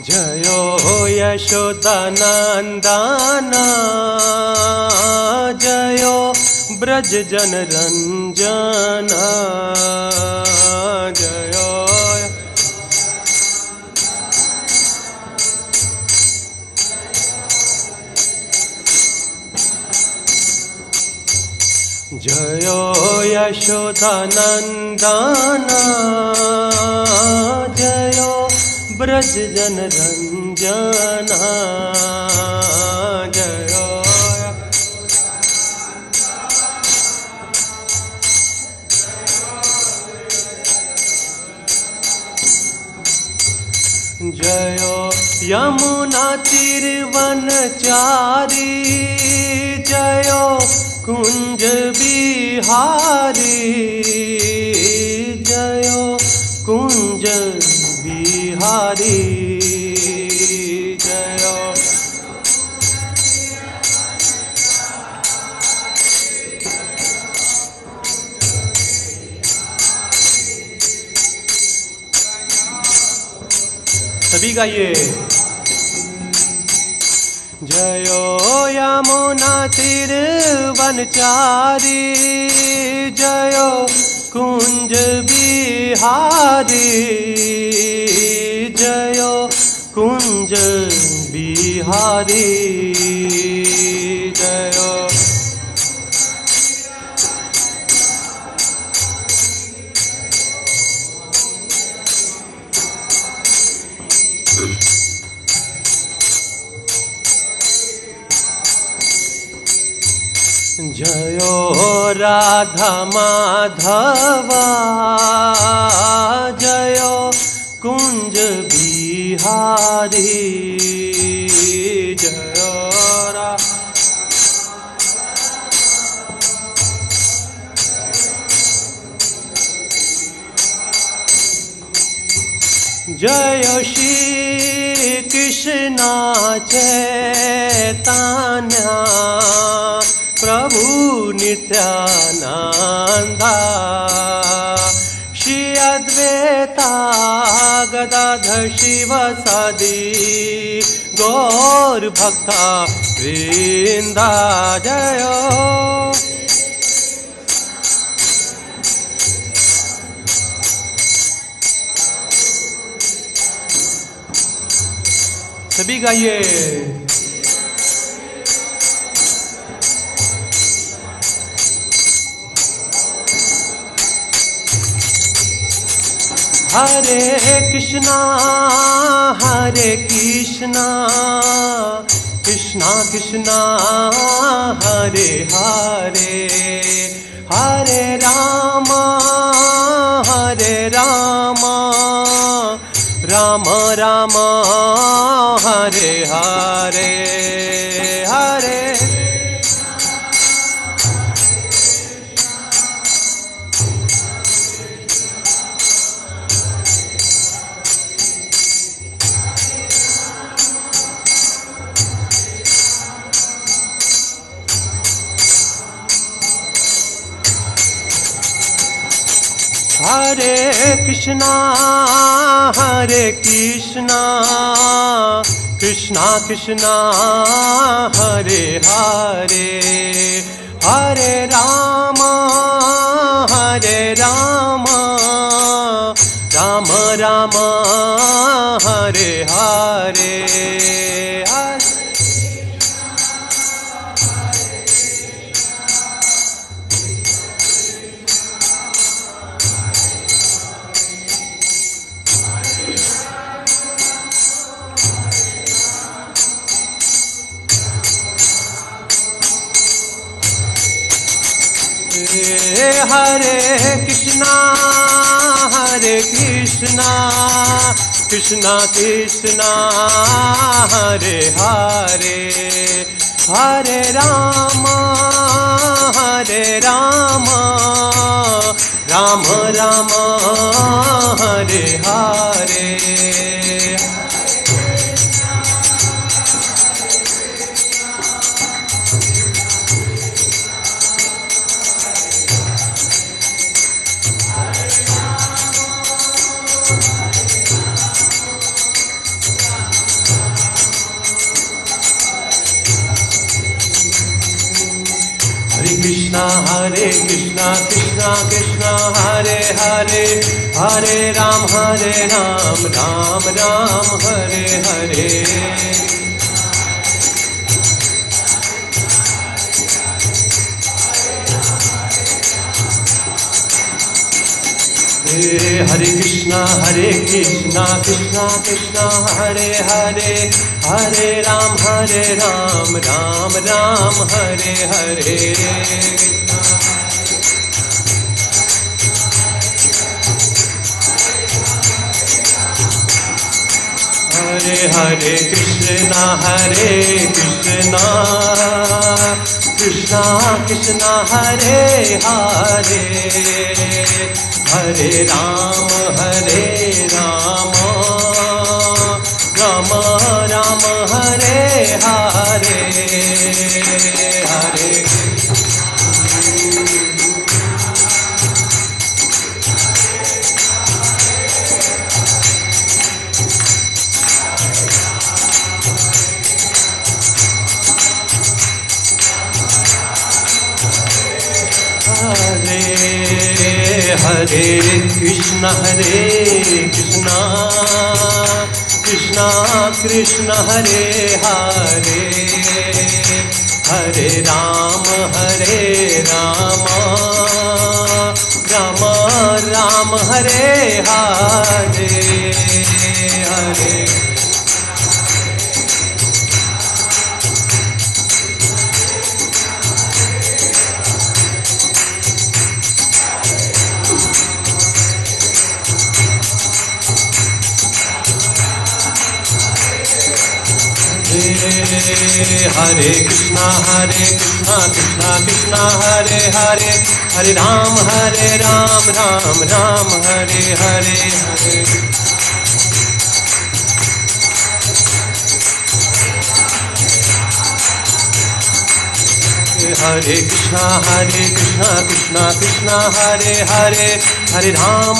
जयो यशोदानन्दन जयो ब्रज जनरञ्जन जयो जयो यशोदानन्दन जयो ब्रज जनरञ्जन जयो जयो यमुना तीरवनचारी जयो कुंज बिहारी जयो कुंज बिहारी जयो सभी गाइए। जयो यमुना तीरवनचारी जयो कुंज बिहारी जयो कुंज बिहारी जयो जयो राधा माधवा जयो कुंज बिहारी जयो जयो श्री कृष्ण चैतन्य प्रभु नित्यानंदा श्री अद्वैता गदाधर शिवसादि गौर भक्ता वृंदा जयो सभी गाइए। हरे Krishna Krishna Krishna Hare Hare Hare Ram Ram Ram Hare Hare Hare Hare Krishna Krishna Krishna Hare Hare Hare Ram Ram Ram Hare Hare Hare Hare Krishna Krishna Krishna Hare Hare Hare Ram Ram Ram Hare Hare Krishna Krishna Krishna Hare Hare Hare Ram Ram Ram Hare Hare Hare Krishna Krishna Krishna Hare Hare Hare Ram Ram Ram Hare Hare Hare Hare Krishna Krishna Krishna Hare Hare Hare Ram Ram Ram Hare Hare Hare Hare Krishna Krishna Krishna Hare Hare Hare Ram Ram Ram Hare Hare Hare Hare Krishna Krishna Krishna Hare Hare Hare Ram Ram Ram Hare Hare Hare Krishna Krishna Krishna Hare Hare Hare Ram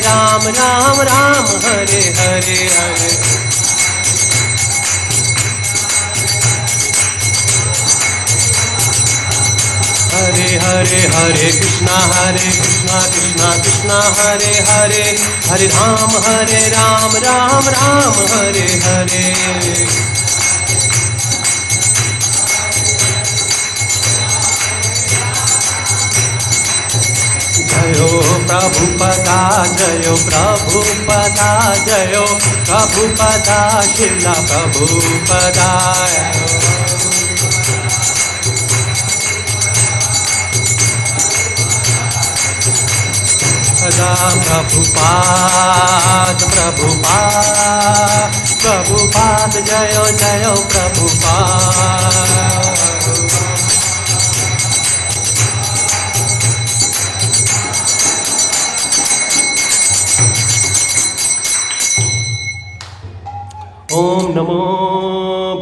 Ram Ram Hare Hare Hare Hare Hare Krishna Krishna Krishna Hare Hare Hare Ram Ram Ram Hare Hare Jayo Prabhupada Jayo Prabhupada Jayo Prabhupada Srila Prabhupada Prabhupada Jayo Jayo Prabhupada Om Namo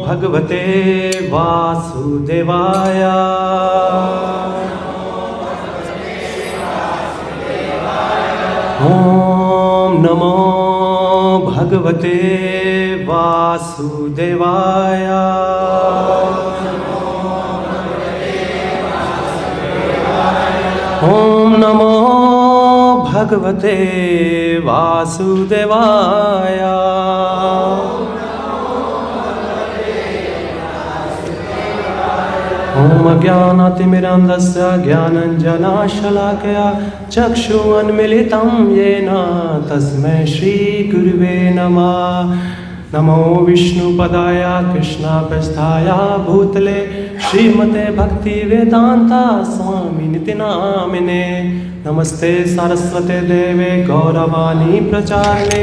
Bhagavate Vasudevaya Om Namo Bhagavate Vasudevaya Om Namo Bhagavate Vasudevaya Om Ajnanaatimirandasya Jnananjanashalakaya Chakshunmilitam Yena Tasmai Shri Gurave Namah Namo Vishnu Padaya Krishna Prasthaya Bhutale Srimate Bhakti Vedanta Swami Niti Namine Namaste Saraswate Deve Gauravani Pracharne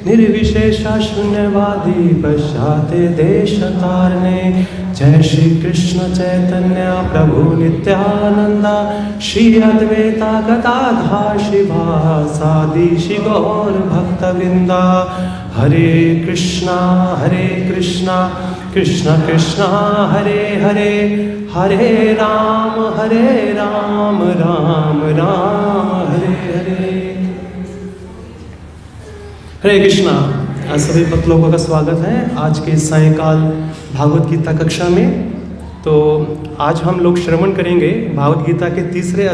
Nirvishesha Shunyavadi Pashyate Deshatarne Jai Shri Krishna Chaitanya Prabhu Nityananda Shri Advaita Gadadhar Shivasadi Shri Gaur Bhakta Vrinda Hare Krishna Krishna Krishna Hare Hare Hare Ram Ram Ram Hare Hare हरे कृष्णा। सभी भक्त लोगों का स्वागत है आज के सायंकाल भागवत गीता कक्षा में। तो आज हम लोग श्रवण करेंगे भागवत गीता के तीसरे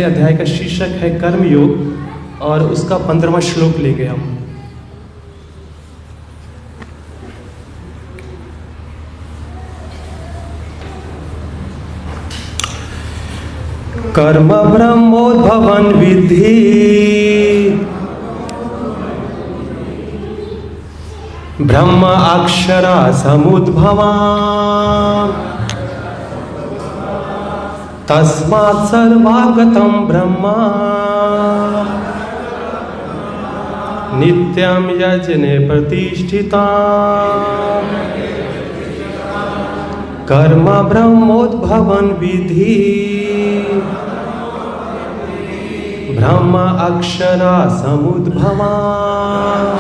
अध्याय का शीर्षक है कर्मयोग और उसका 15वां श्लोक लेंगे हम। कर्म ब्रह्मोद्भवन् विद्धि ब्रह्म अक्षरा समुद्भवाम् तस्मात् सर्वागतं ब्रह्म नित्यं यजने प्रतिष्ठितम्। कर्म ब्रह्मोद्भवन् विद्धि ब्रह्म अक्षरा समुद्भवाम्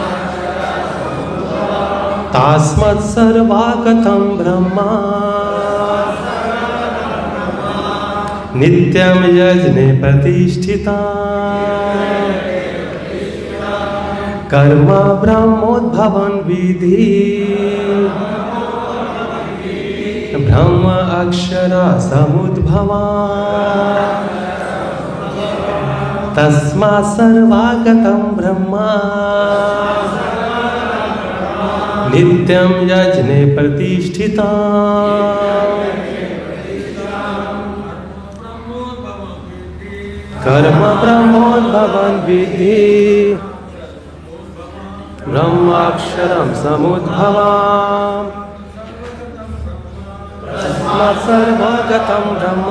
तस्मात् सर्वागतं ब्रह्म नित्यं यजने प्रतिष्ठितम्। कर्म ब्रह्मोद्भवन् विद्धि ब्रह्म अक्षरा समुद्भवाम् तस्मात् सर्वागतं ब्रह्म नित्यं यजने प्रतिष्ठितम्। कर्म ब्रह्मोद्भवन् विद्धि ब्रह्माक्षरं समुद्भवाम् तस्मात् सर्वागतं ब्रह्म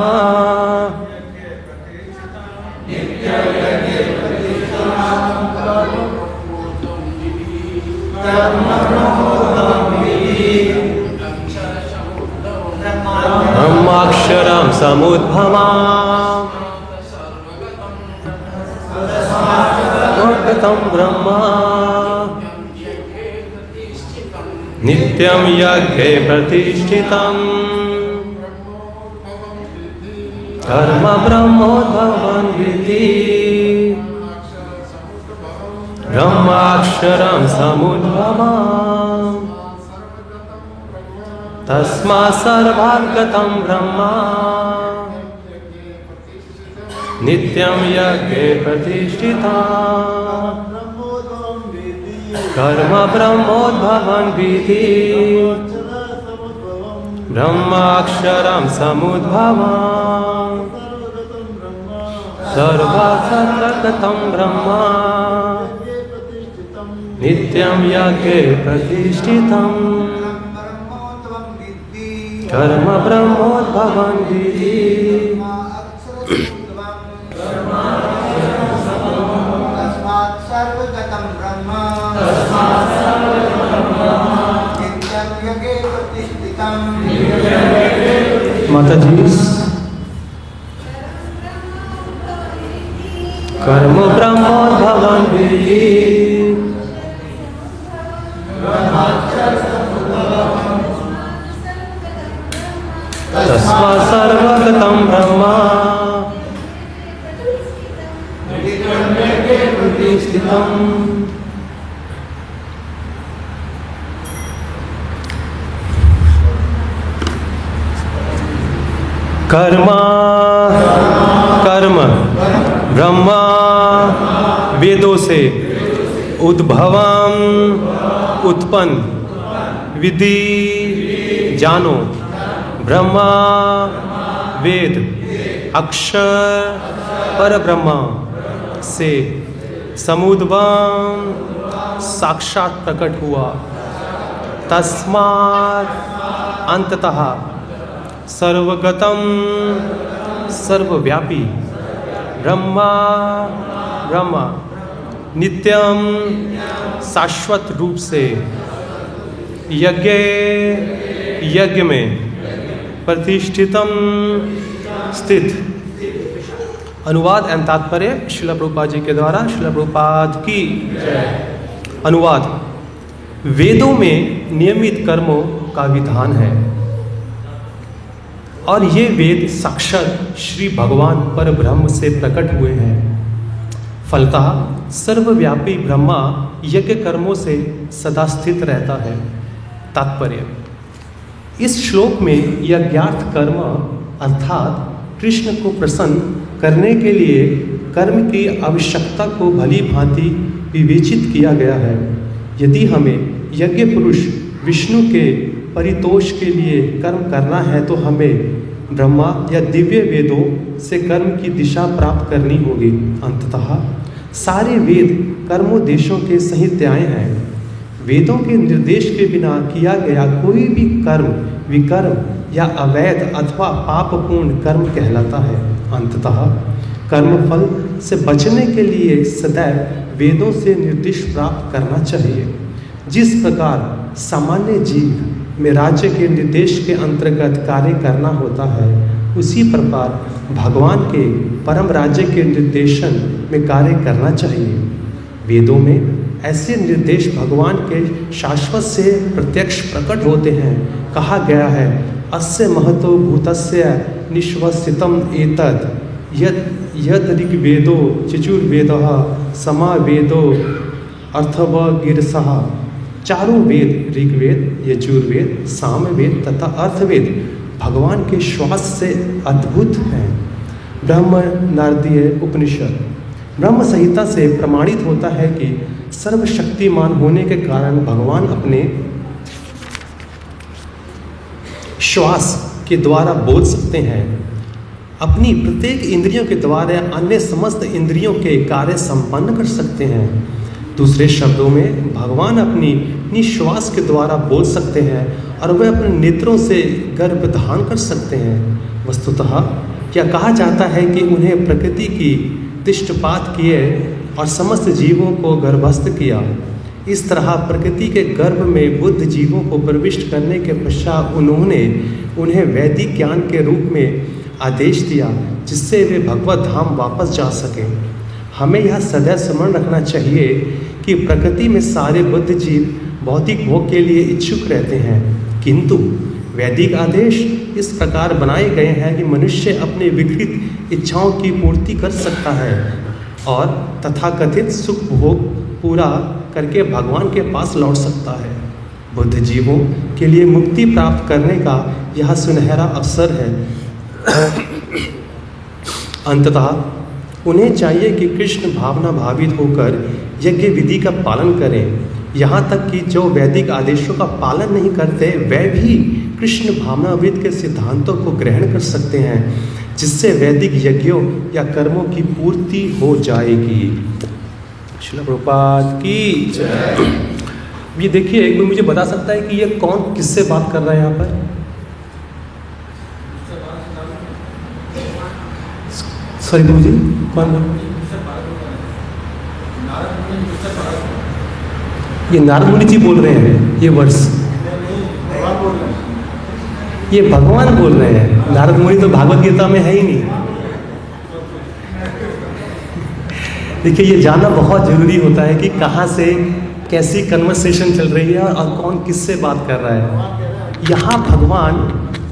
ब्रह्माक्षरं समुद्भवाम् सर्वगतं ब्रह्म नित्यं यज्ञे प्रतिष्ठितम्। कर्म ब्रह्मोद्भवन् विद्धि ब्रह्माक्षरं समुद्भवाम् तस्मात् सर्वागतं ब्रह्म नित्यं यज्ञे प्रतिष्ठितम्। कर्म ब्रह्मोद्भवन् विद्धि ब्रह्माक्षरं समुद्भवाम् सर्वगतं ब्रह्म नित्यं यज्ञे प्रतिष्ठितम्। कर्म ब्रह्मोद्भवन् विद्धि माता जी कर्म ब्रह्मोद्भवन् विद्धि तस्मात् सर्वगतं ब्रह्म प्रतिष्ठितम्। कर्म ब्रह्म वेदों से उद्भवम उत्पन्न विधि जानो ब्रह्मा वेद अक्षर पर ब्रह्मा से समुद्भव साक्षात प्रकट हुआ। तस्मात् अंततः सर्वगतम सर्वव्यापी ब्रह्मा नित्यम शाश्वत रूप से यज्ञ में प्रतिष्ठितम स्थित। अनुवाद एवं तात्पर्य श्रील प्रभुपाद जी के द्वारा। श्रील प्रभुपाद की अनुवाद। वेदों में नियमित कर्मों का विधान है और ये वेद साक्षात श्री भगवान पर ब्रह्म से प्रकट हुए हैं। फलतः सर्वव्यापी ब्रह्मा यज्ञ कर्मों से सदा स्थित रहता है। तात्पर्य इस श्लोक में यज्ञार्थ कर्म अर्थात कृष्ण को प्रसन्न करने के लिए कर्म की आवश्यकता को भली भांति विवेचित किया गया है। यदि हमें यज्ञ पुरुष विष्णु के परितोष के लिए कर्म करना है तो हमें ब्रह्मा या दिव्य वेदों से कर्म की दिशा प्राप्त करनी होगी। अंततः सारे वेद कर्मोद्देशों के संहिताएं हैं। वेदों के निर्देश के बिना किया गया कोई भी कर्म विकर्म या अवैध अथवा पापपूर्ण कर्म कहलाता है। अंततः कर्मफल से बचने के लिए सदैव वेदों से निर्देश प्राप्त करना चाहिए। जिस प्रकार सामान्य जीव में राज्य के निर्देश के अंतर्गत कार्य करना होता है, उसी प्रकार भगवान के परम राज्य के निर्देशन में कार्य करना चाहिए। वेदों में ऐसे निर्देश भगवान के शाश्वत से प्रत्यक्ष प्रकट होते हैं। कहा गया है, अस्य महतो भूतस्य निश्वसितम एतत् यद ऋग्वेदो चतुर्वेदः समावेदो अर्थवगिरसः। चारों वेद ऋग्वेद यजुर्वेद सामवेद तथा अर्थवेद भगवान के श्वास से अद्भुत हैं। ब्रह्म नारदीय उपनिषद ब्रह्म संहिता से प्रमाणित होता है कि सर्वशक्तिमान होने के कारण भगवान अपने श्वास के द्वारा बोल सकते हैं। अपनी प्रत्येक इंद्रियों के द्वारा अन्य समस्त इंद्रियों के कार्य संपन्न कर सकते हैं। दूसरे शब्दों में भगवान अपनी निश्वास के द्वारा बोल सकते हैं और वे अपने नेत्रों से गर्भधान कर सकते हैं। वस्तुतः क्या कहा जाता है कि उन्हें प्रकृति की दृष्टिपात किए और समस्त जीवों को गर्भस्थ किया। इस तरह प्रकृति के गर्भ में बुद्ध जीवों को प्रविष्ट करने के पश्चात उन्होंने उन्हें वैदिक ज्ञान के रूप में आदेश दिया, जिससे वे भगवत धाम वापस जा सकें। हमें यह सदैव स्मरण रखना चाहिए कि प्रकृति में सारे बुद्ध जीव भौतिक भोग के लिए इच्छुक रहते हैं, किंतु वैदिक आदेश इस प्रकार बनाए गए हैं कि मनुष्य अपने विकृत इच्छाओं की पूर्ति कर सकता है और तथाकथित सुख भोग पूरा करके भगवान के पास लौट सकता है। बुद्ध जीवों के लिए मुक्ति प्राप्त करने का यह सुनहरा अवसर है। अंततः उन्हें चाहिए कि कृष्ण भावना भावित होकर यज्ञ विधि का पालन करें। यहाँ तक कि जो वैदिक आदेशों का पालन नहीं करते वह भी कृष्ण भावनाविद के सिद्धांतों को ग्रहण कर सकते हैं, जिससे वैदिक यज्ञों या कर्मों की पूर्ति हो जाएगी। श्रील प्रभुपाद की जय। ये देखिए, कोई मुझे बता सकता है कि ये कौन किससे बात कर रहा है यहाँ पर? सॉरी गुरुजी, कौन? ये नारद मुनि जी बोल रहे हैं ये वर्ड्स। ये भगवान बोल रहे हैं। नारद मुनि तो भागवत गीता में है ही नहीं। देखिए, ये जानना बहुत ज़रूरी होता है कि कहाँ से कैसी कन्वर्सेशन चल रही है और कौन किससे बात कर रहा है। यहाँ भगवान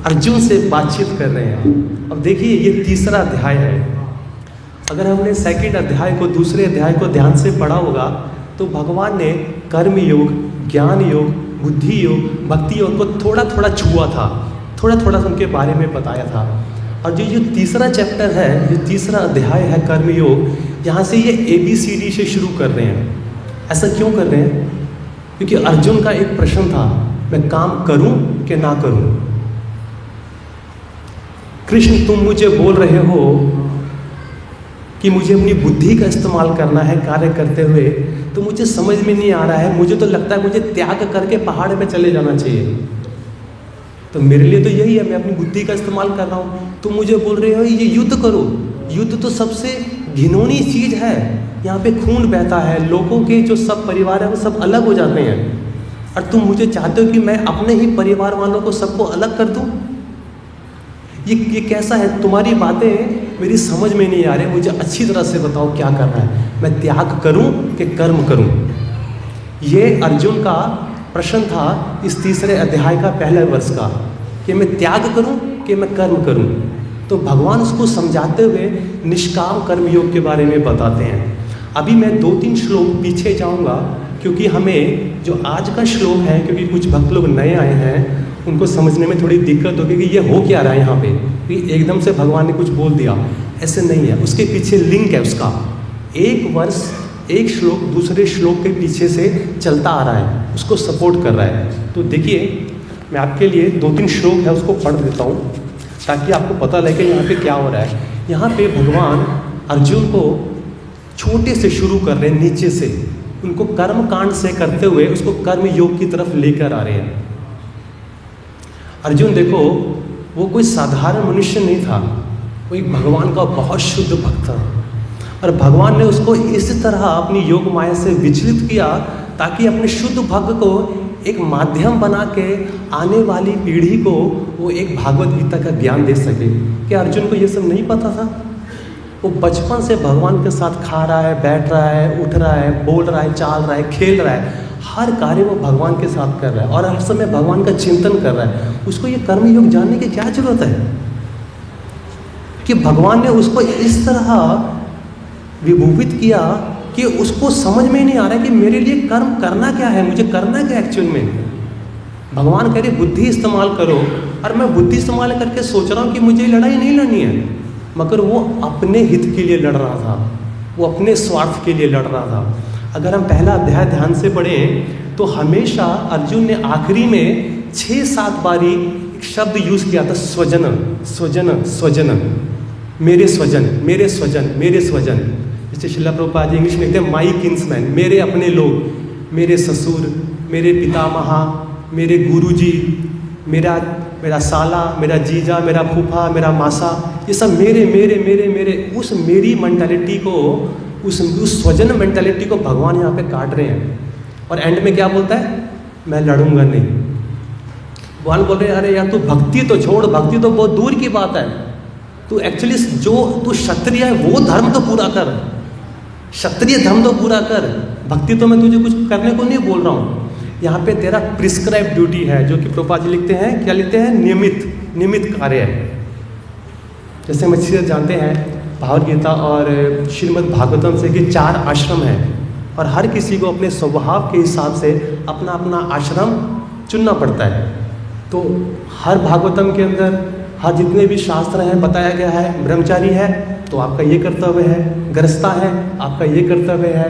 अर्जुन से बातचीत कर रहे हैं। अब देखिए, ये तीसरा अध्याय है। अगर हमने सेकंड अध्याय को, दूसरे अध्याय को ध्यान से पढ़ा होगा तो भगवान ने कर्म योग, ज्ञान योग, बुद्धि योग, भक्ति योग को थोड़ा थोड़ा छुआ था, थोड़ा थोड़ा उनके बारे में बताया था। और जो तीसरा चैप्टर है, जो तीसरा अध्याय है कर्म योग, यहाँ से ये ABCD से शुरू कर रहे हैं। ऐसा क्यों कर रहे हैं? क्योंकि अर्जुन का एक प्रश्न था, मैं काम करूं कि ना करूं। कृष्ण, तुम मुझे बोल रहे हो कि मुझे अपनी बुद्धि का इस्तेमाल करना है कार्य करते हुए, तो मुझे समझ में नहीं आ रहा है। मुझे तो लगता है मुझे त्याग करके पहाड़ पे चले जाना चाहिए। तो मेरे लिए तो यही है, मैं अपनी बुद्धि का इस्तेमाल कर रहा हूँ। तुम मुझे बोल रहे हो ये युद्ध करो। युद्ध तो सबसे घिनौनी चीज़ है। यहाँ पे खून बहता है, लोगों के जो सब परिवार है वो सब अलग हो जाते हैं, और तुम मुझे चाहते हो कि मैं अपने ही परिवार वालों को सबको अलग कर दूँ। ये कैसा है? तुम्हारी बातें मेरी समझ में नहीं आ रही। मुझे अच्छी तरह से बताओ क्या करना है। मैं त्याग करूं कि कर्म करूं? ये अर्जुन का प्रश्न था इस तीसरे अध्याय का पहले वर्ष का, कि मैं त्याग करूं कि मैं कर्म करूं। तो भगवान उसको समझाते हुए निष्काम कर्म योग के बारे में बताते हैं। अभी मैं 2-3 श्लोक पीछे जाऊंगा, क्योंकि हमें जो आज का श्लोक है, क्योंकि कुछ भक्त लोग नए आए हैं, उनको समझने में थोड़ी दिक्कत होगी कि ये हो क्या रहा है यहाँ पे, कि एकदम से भगवान ने कुछ बोल दिया, ऐसे नहीं है। उसके पीछे लिंक है उसका, एक वर्ष एक श्लोक दूसरे श्लोक के पीछे से चलता आ रहा है, उसको सपोर्ट कर रहा है। तो देखिए मैं आपके लिए 2-3 श्लोक है उसको पढ़ देता हूँ ताकि आपको पता लगे यहाँ पे क्या हो रहा है। यहाँ पे भगवान अर्जुन को छोटे से शुरू कर रहे हैं, नीचे से उनको कर्म कांड से करते हुए उसको कर्म योग की तरफ लेकर आ रहे हैं। अर्जुन देखो, वो कोई साधारण मनुष्य नहीं था, वो एक भगवान का बहुत शुद्ध भक्त था, और भगवान ने उसको इस तरह अपनी योग माया से विचलित किया ताकि अपने शुद्ध भक्त को एक माध्यम बना के आने वाली पीढ़ी को वो एक भागवत गीता का ज्ञान दे सके। क्या अर्जुन को ये सब नहीं पता था? वो बचपन से भगवान के साथ खा रहा है, बैठ रहा है, उठ रहा है, बोल रहा है, चाल रहा है, खेल रहा है, हर कार्य वो भगवान के साथ कर रहा है और हर समय भगवान का चिंतन कर रहा है। उसको ये कर्म योग जानने की क्या जरूरत है कि भगवान ने उसको इस तरह विभूषित किया कि उसको समझ में ही नहीं आ रहा है कि मेरे लिए कर्म करना क्या है, मुझे करना क्या एक्चुअल में। भगवान कह रहे बुद्धि इस्तेमाल करो, और मैं बुद्धि इस्तेमाल करके सोच रहा हूँ कि मुझे लड़ाई नहीं लड़नी है, मगर वो अपने हित के लिए लड़ रहा था, वो अपने स्वार्थ के लिए लड़ रहा था। अगर हम पहला अध्याय ध्यान से पढ़ें तो हमेशा अर्जुन ने आखिरी में 6-7 बारी एक शब्द यूज़ किया था, स्वजन स्वजन स्वजन, मेरे स्वजन मेरे स्वजन मेरे स्वजन। जैसे श्रील प्रभुपाद जी इंग्लिश में कहते हैं माई किन्समैन, मेरे अपने लोग, मेरे ससुर, मेरे पितामहा, मेरे गुरुजी, मेरा साला, मेरा जीजा, मेरा फूफा, मेरा मासा, ये सब मेरे मेरे मेरे मेरे। उस मेरी मेंटालिटी को, उस स्वजन मेंटालिटी को भगवान यहाँ पे काट रहे हैं। और एंड में क्या बोलता है? मैं लड़ूंगा नहीं। भगवान बोल रहे हैं अरे यार तू भक्ति तो छोड़, भक्ति तो बहुत दूर की बात है, तू एक्चुअली जो तू क्षत्रिय है वो धर्म तो पूरा कर, क्षत्रिय धर्म तो पूरा कर, भक्ति तो मैं तुझे कुछ करने को नहीं बोल रहा हूँ। यहाँ पे तेरा प्रिस्क्राइब ड्यूटी है, जो कि प्रभुपाद जी लिखते हैं, क्या लिखते हैं? नियमित कार्य है। जैसे हम अच्छी तरह जानते हैं भागवत गीता और श्रीमद् भागवतम से कि 4 आश्रम हैं और हर किसी को अपने स्वभाव के हिसाब से अपना अपना आश्रम चुनना पड़ता है। तो हर भागवतम के अंदर हर जितने भी शास्त्र हैं बताया गया है, ब्रह्मचारी है तो आपका ये कर्तव्य है, गृहस्था है आपका ये कर्तव्य है,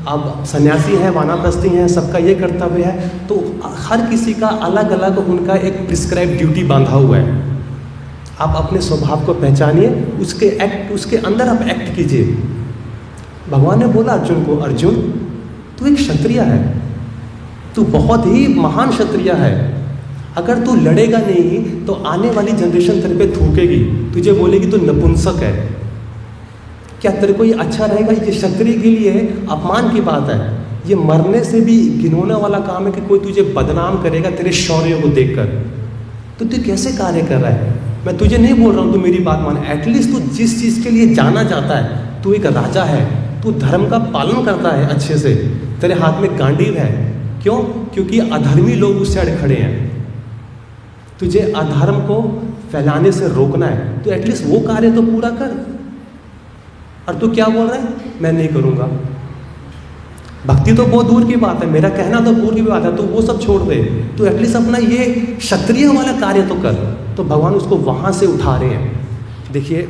अब सन्यासी हैं, वानाप्रस्थी हैं, सबका ये कर्तव्य है। तो हर किसी का अलग अलग उनका एक प्रिस्क्राइब ड्यूटी बांधा हुआ है। आप अपने स्वभाव को पहचानिए, उसके अंदर आप एक्ट कीजिए। भगवान ने बोला अर्जुन को, अर्जुन तू एक क्षत्रिय है, तू बहुत ही महान क्षत्रिय है, अगर तू लड़ेगा नहीं तो आने वाली जनरेशन तेरे पे थूकेगी, तुझे बोलेगी तू नपुंसक है। क्या तेरे को ये अच्छा रहेगा? ये क्षत्रिय के लिए अपमान की बात है, ये मरने से भी घिनौने वाला काम है कि कोई तुझे बदनाम करेगा तेरे शौर्य को देखकर। तो तू कैसे कार्य कर रहा है? मैं तुझे नहीं बोल रहा हूँ तू मेरी बात मान, एटलीस्ट तू जिस चीज़ के लिए जाना चाहता है, तू एक राजा है, तू धर्म का पालन करता है अच्छे से, तेरे हाथ में गांडीव है। क्यों? क्योंकि अधर्मी लोग उससे अड़ खड़े हैं, तुझे अधर्म को फैलाने से रोकना है, तो एटलीस्ट वो कार्य तो पूरा कर। और तू क्या बोल रहा है? मैं नहीं करूँगा। भक्ति तो बहुत दूर की बात है, मेरा कहना तो दूर की बात है, तो वो सब छोड़ दे, तो एटलीस्ट अपना ये क्षत्रिय वाला कार्य तो कर। तो भगवान उसको वहाँ से उठा रहे हैं। देखिए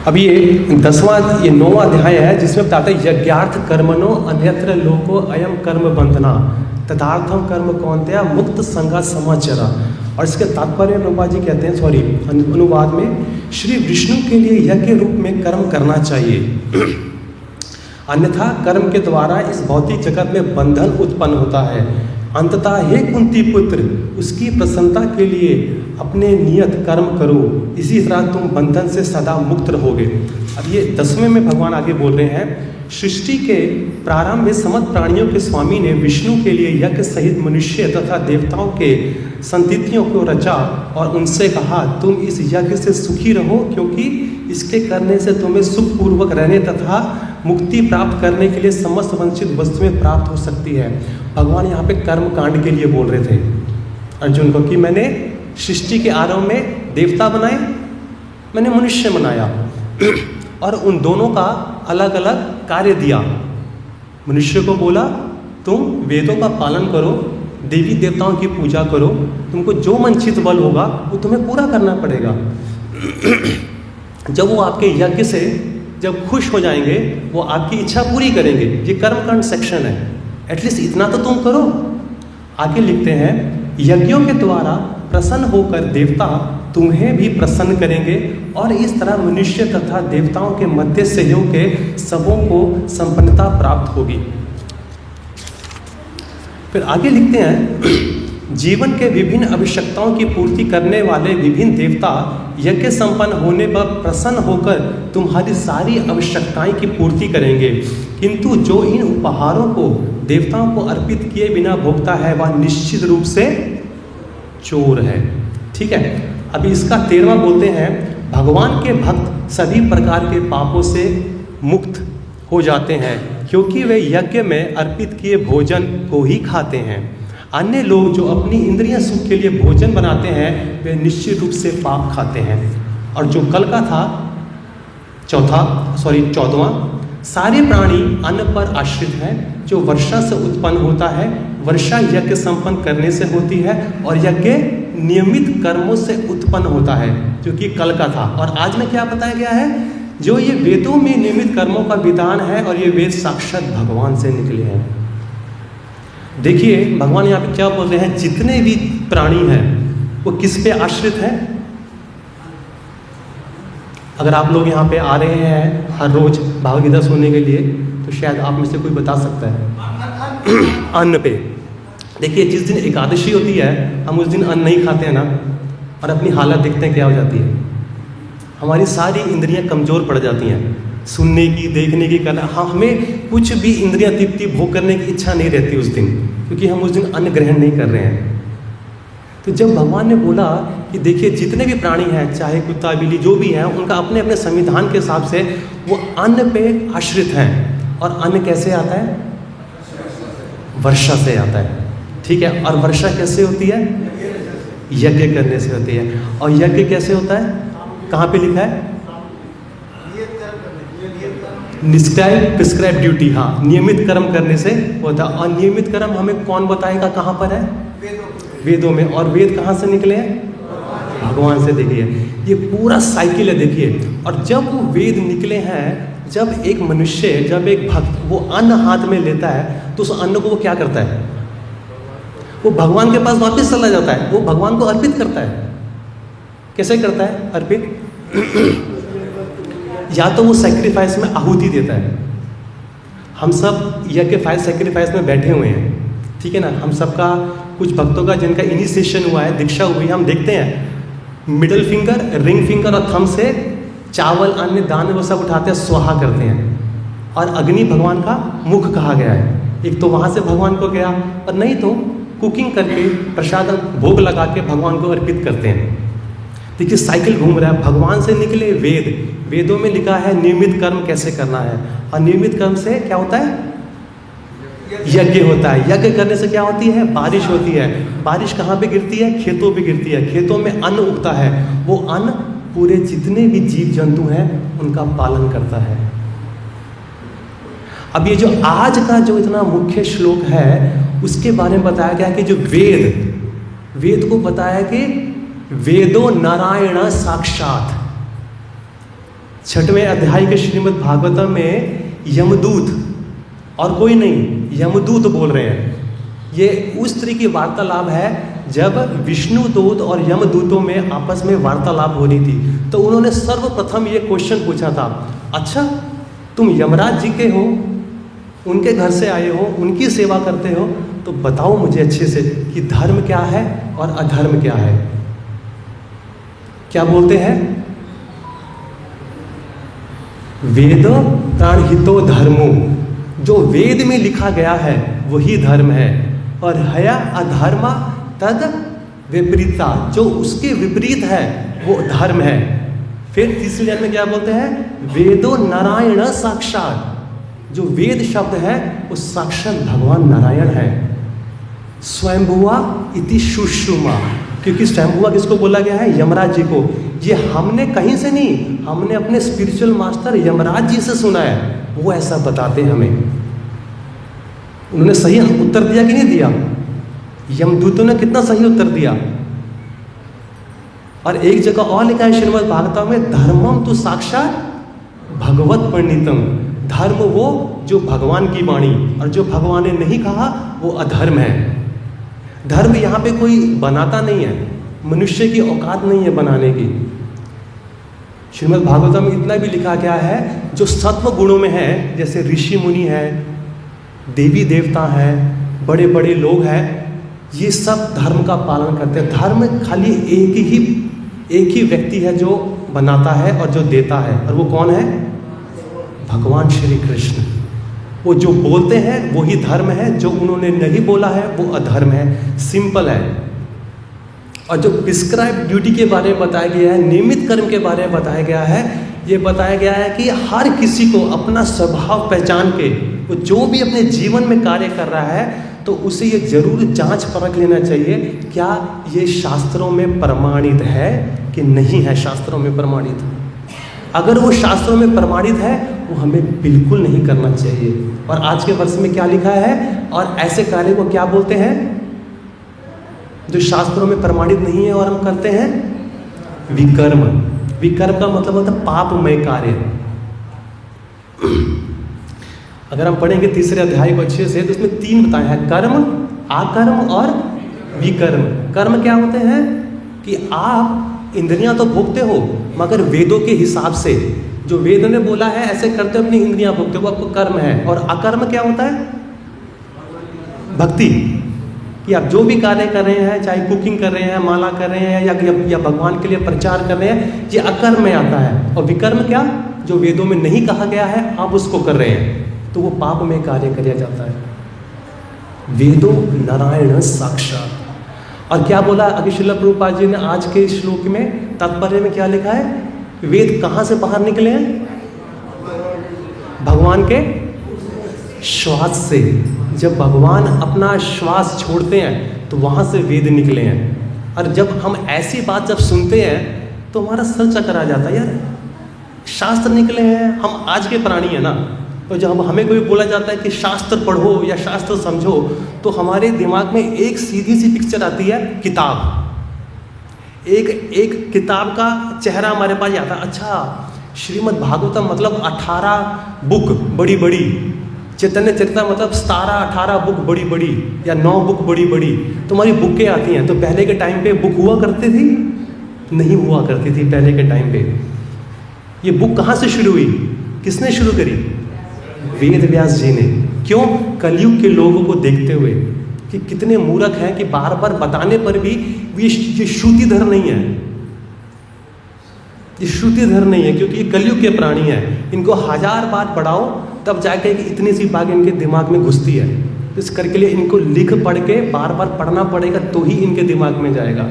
अब ये 9वां अध्याय है जिसमें बताते हैं यज्ञार्थ कर्मणो अन्यत्र लोको अयम कर्म बंधना तदार्थम कर्म कौन्तेय मुक्त संगा समाचरा। और इसके तात्पर्य प्रभुपाद जी कहते हैं, अनुवाद में, श्री विष्णु के लिए यज्ञ रूप में कर्म करना चाहिए, अन्यथा कर्म के द्वारा इस भौतिक जगत में बंधन उत्पन्न होता है। अंततः हे कुंती पुत्र, उसकी प्रसन्नता के लिए अपने नियत कर्म करो, इसी तरह तुम बंधन से सदा मुक्त रहोगे। अब ये 10वें में भगवान आगे बोल रहे हैं, सृष्टि के प्रारंभ में समस्त प्राणियों के स्वामी ने विष्णु के लिए यज्ञ सहित मनुष्य तथा देवताओं के संततियों को रचा और उनसे कहा, तुम इस यज्ञ से सुखी रहो, क्योंकि इसके करने से तुम्हें सुखपूर्वक रहने तथा मुक्ति प्राप्त करने के लिए समस्त वंचित वस्तुएं प्राप्त हो सकती है। भगवान यहाँ पे कर्म कांड के लिए बोल रहे थे अर्जुन को कि मैंने सृष्टि के आरंभ में देवता बनाए, मैंने मनुष्य बनाया और उन दोनों का अलग अलग कार्य दिया। मनुष्य को बोला तुम वेदों का पालन करो, देवी देवताओं की पूजा करो, तुमको जो मनचित बल होगा वो तुम्हें पूरा करना पड़ेगा। जब वो आपके यज्ञ से जब खुश हो जाएंगे, वो आपकी इच्छा पूरी करेंगे। ये कर्मकांड सेक्शन है, एटलीस्ट इतना तो तुम करो। आगे लिखते हैं, यज्ञों के द्वारा प्रसन्न होकर देवता तुम्हें भी प्रसन्न करेंगे और इस तरह मनुष्य तथा देवताओं के मध्य सहयोग के सबों को संपन्नता प्राप्त होगी। फिर आगे लिखते हैं, जीवन के विभिन्न आवश्यकताओं की पूर्ति करने वाले विभिन्न देवता यज्ञ संपन्न होने पर प्रसन्न होकर तुम्हारी सारी आवश्यकताएं की पूर्ति करेंगे, किंतु जो इन उपहारों को देवताओं को अर्पित किए बिना भोगता है वह निश्चित रूप से चोर है। ठीक है, अभी इसका 13वां बोलते हैं, भगवान के भक्त सभी प्रकार के पापों से मुक्त हो जाते हैं क्योंकि वे यज्ञ में अर्पित किए भोजन को ही खाते हैं। अन्य लोग जो अपनी इंद्रिय सुख के लिए भोजन बनाते हैं वे निश्चित रूप से पाप खाते हैं। और जो कल का था 14वां, सारे प्राणी अन्न पर आश्रित हैं जो वर्षा से उत्पन्न होता है। वर्षा यज्ञ संपन्न करने से होती है और यज्ञ नियमित कर्मों से उत्पन्न होता है, जो कि कल का था। और आज में क्या बताया गया है, जो ये वेदों में नियमित कर्मों का विधान है और ये वेद साक्षात भगवान से निकले हैं। देखिए भगवान यहाँ पे क्या बोल रहे हैं, जितने भी प्राणी हैं वो किस पे आश्रित हैं। अगर आप लोग यहाँ पे आ रहे हैं हर रोज भागवत गीता सुनने के लिए तो शायद आप में से कोई बता सकता है अन्न पे। देखिए जिस दिन एकादशी होती है हम उस दिन अन्न नहीं खाते हैं ना, और अपनी हालत देखते हैं क्या हो जाती है। हमारी सारी इंद्रियां कमज़ोर पड़ जाती हैं, सुनने की, देखने की, करना। हाँ, हमें कुछ भी इंद्रियां तृप्ति भोग करने की इच्छा नहीं रहती उस दिन, क्योंकि हम उस दिन अन्न ग्रहण नहीं कर रहे हैं। तो जब भगवान ने बोला कि देखिए जितने भी प्राणी हैं, चाहे कुत्ता बिल्ली जो भी हैं, उनका अपने अपने संविधान के हिसाब से वो अन्न पे आश्रित हैं। और अन्न कैसे आता है, वर्षा से आता है। ठीक है, और वर्षा कैसे होती है, यज्ञ करने से होती है। और यज्ञ कैसे होता है, कहाँ पे लिखा है, प्रिस्क्राइब ड्यूटी। हाँ, नियमित कर्म करने से होता है। और नियमित कर्म हमें कौन बताएगा, कहाँ पर है, वेदों में। और वेद कहाँ से निकले हैं, भगवान से। देखिए ये पूरा साइकिल है, देखिए। और जब वो वेद निकले हैं, जब एक मनुष्य, जब एक भक्त वो अन्न हाथ में लेता है तो उस अन्न को वो क्या करता है, वो भगवान के पास वापस चला जाता है, वो भगवान को अर्पित करता है। कैसे करता है अर्पित या तो वो सेक्रीफाइस में आहुति देता है। हम सब यज्ञ सेक्रीफाइस में बैठे हुए हैं, ठीक है ना। हम सबका, कुछ भक्तों का जिनका इनिशिएशन हुआ है, दीक्षा हुई है, हम देखते हैं मिडल फिंगर, रिंग फिंगर और थंब से चावल, अन्न, दान वो सब उठाते हैं, स्वाहा करते हैं। और अग्नि भगवान का मुख कहा गया है। एक तो वहाँ से भगवान को गया, और नहीं तो कुकिंग करके प्रसाद भोग लगा के भगवान को अर्पित करते हैं। देखिए साइकिल घूम रहा है। भगवान से निकले वेद, वेदों में लिखा है नियमित कर्म कैसे करना है। और नियमित कर्म से क्या होता है, यज्ञ होता है। यज्ञ करने से क्या होती है, बारिश होती है। बारिश कहाँ पे गिरती है, खेतों पे गिरती है। खेतों में अन्न उगता है, वो अन्न पूरे जितने भी जीव जंतु हैं उनका पालन करता है। अब ये जो आज का जो इतना मुख्य श्लोक है उसके बारे में बताया गया कि जो वेद को बताया कि वेदो नारायण साक्षात। 6वें अध्याय के श्रीमद् भागवतम में यमदूत और कोई नहीं, यमदूत बोल रहे हैं। ये उस तरह की वार्तालाप है जब विष्णु दूत और यमदूतों में आपस में वार्तालाप हो रही थी। तो उन्होंने सर्वप्रथम ये क्वेश्चन पूछा था, अच्छा तुम यमराज जी के हो, उनके घर से आए हो, उनकी सेवा करते हो, तो बताओ मुझे अच्छे से कि धर्म क्या है और अधर्म क्या है। क्या बोलते हैं, वेद प्राणहितो धर्मो। जो वेद में लिखा गया है वही धर्म है, और हया अधर्मा तद विपरीता, जो उसके विपरीत है वो धर्म है। फिर तीसरी लाइन में क्या बोलते हैं, वेदो नारायण साक्षात। जो वेद शब्द है वो साक्षात भगवान नारायण है। स्वयंभुआ इति सुश्रुमा, क्योंकि स्वयंभुआ किसको बोला गया है, यमराज जी को। ये हमने कहीं से नहीं, हमने अपने स्पिरिचुअल मास्टर यमराज जी से सुना है, वो ऐसा बताते हैं हमें। उन्होंने सही उत्तर दिया कि नहीं दिया? यमदूतों ने कितना सही उत्तर दिया। और एक जगह और लिखा है श्रीमद् भागवतम में, धर्मम तो साक्षात भगवत परिणीतम। धर्म वो जो भगवान की वाणी, और जो भगवान ने नहीं कहा वो अधर्म है। धर्म यहाँ पे कोई बनाता नहीं है, मनुष्य की औकात नहीं है बनाने की। श्रीमद् भागवतम में इतना भी लिखा गया है, जो सत्व गुणों में है, जैसे ऋषि मुनि है, देवी देवता है, बड़े बड़े लोग हैं, ये सब धर्म का पालन करते हैं। धर्म खाली एक ही व्यक्ति है जो बनाता है और जो देता है, और वो कौन है? भगवान श्री कृष्ण। वो जो बोलते हैं वही धर्म है, जो उन्होंने नहीं बोला है वो अधर्म है। सिंपल है। और जो प्रिस्क्राइब ड्यूटी के बारे में बताया गया है, नियमित कर्म के बारे में बताया गया है, ये बताया गया है कि हर किसी को अपना स्वभाव पहचान के वो जो भी अपने जीवन में कार्य कर रहा है, तो उसे ये जरूर जांच परख लेना चाहिए, क्या ये शास्त्रों में प्रमाणित है कि नहीं है शास्त्रों में प्रमाणित। अगर वो शास्त्रों में प्रमाणित है, वो हमें बिल्कुल नहीं करना चाहिए। और आज के वर्ष में क्या लिखा है, और ऐसे कार्य को क्या बोलते हैं जो शास्त्रों में प्रमाणित नहीं है और हम करते हैं? विकर्म। विकर्म का मतलब होता है पापमय कार्य। अगर हम पढ़ेंगे तीसरे अध्याय को अच्छे से, तो इसमें 3 बताया है, कर्म, आकर्म और विकर्म। कर्म क्या होते हैं कि आप इंद्रियां तो भोगते हो, मगर वेदों के हिसाब से, जो वेद ने बोला है ऐसे करते हो, अपनी इंद्रियां भोगते हो, वो आपको कर्म है। और अकर्म क्या होता है? भक्ति, कि आप जो भी कार्य कर रहे हैं, चाहे कुकिंग कर रहे हैं, माला कर रहे हैं, या भगवान के लिए प्रचार कर रहे हैं, ये अकर्म में आता है। और विकर्म क्या? जो वेदों में नहीं कहा गया है, आप उसको कर रहे हैं, तो वो पाप में कार्य किया जाता है। वेदो नारायण साक्षात। और क्या बोला आगे श्रील प्रभुपाद जी ने आज के श्लोक में, तात्पर्य में क्या लिखा है? वेद कहाँ से बाहर निकले हैं? भगवान के श्वास से। जब भगवान अपना श्वास छोड़ते हैं तो वहाँ से वेद निकले हैं। और जब हम ऐसी बात जब सुनते हैं तो हमारा सर चकरा जाता है, यार शास्त्र निकले हैं, हम आज के प्राणी हैं ना। और जब हमें कोई बोला जाता है कि शास्त्र पढ़ो या शास्त्र समझो, तो हमारे दिमाग में एक सीधी सी पिक्चर आती है, किताब। एक किताब का चेहरा हमारे पास आता है। अच्छा, श्रीमद् भागवतम मतलब 18 बुक बड़ी बड़ी, चैतन्य चरिता मतलब 17-18 बुक बड़ी बड़ी, या 9 बुक बड़ी बड़ी, तुम्हारी बुकें आती हैं। तो पहले के टाइम पे बुक हुआ करती थी? नहीं हुआ करती थी पहले के टाइम पे। ये बुक कहाँ से शुरू हुई? किसने शुरू करी? वेद व्यास जी ने। क्यों? कलयुग के लोगों को देखते हुए कि कितने मूर्ख हैं कि बार बार बताने पर भी ये श्रुतिधर नहीं है, ये श्रुतिधर नहीं है, क्योंकि ये कलयुग के प्राणी हैं। इनको 1000 बार पढ़ाओ तब जाके कि इतनी सी बात इनके दिमाग में घुसती है। तो इस करके लिए इनको लिख पढ़ के बार बार पढ़ना पड़ेगा, तो ही इनके दिमाग में जाएगा।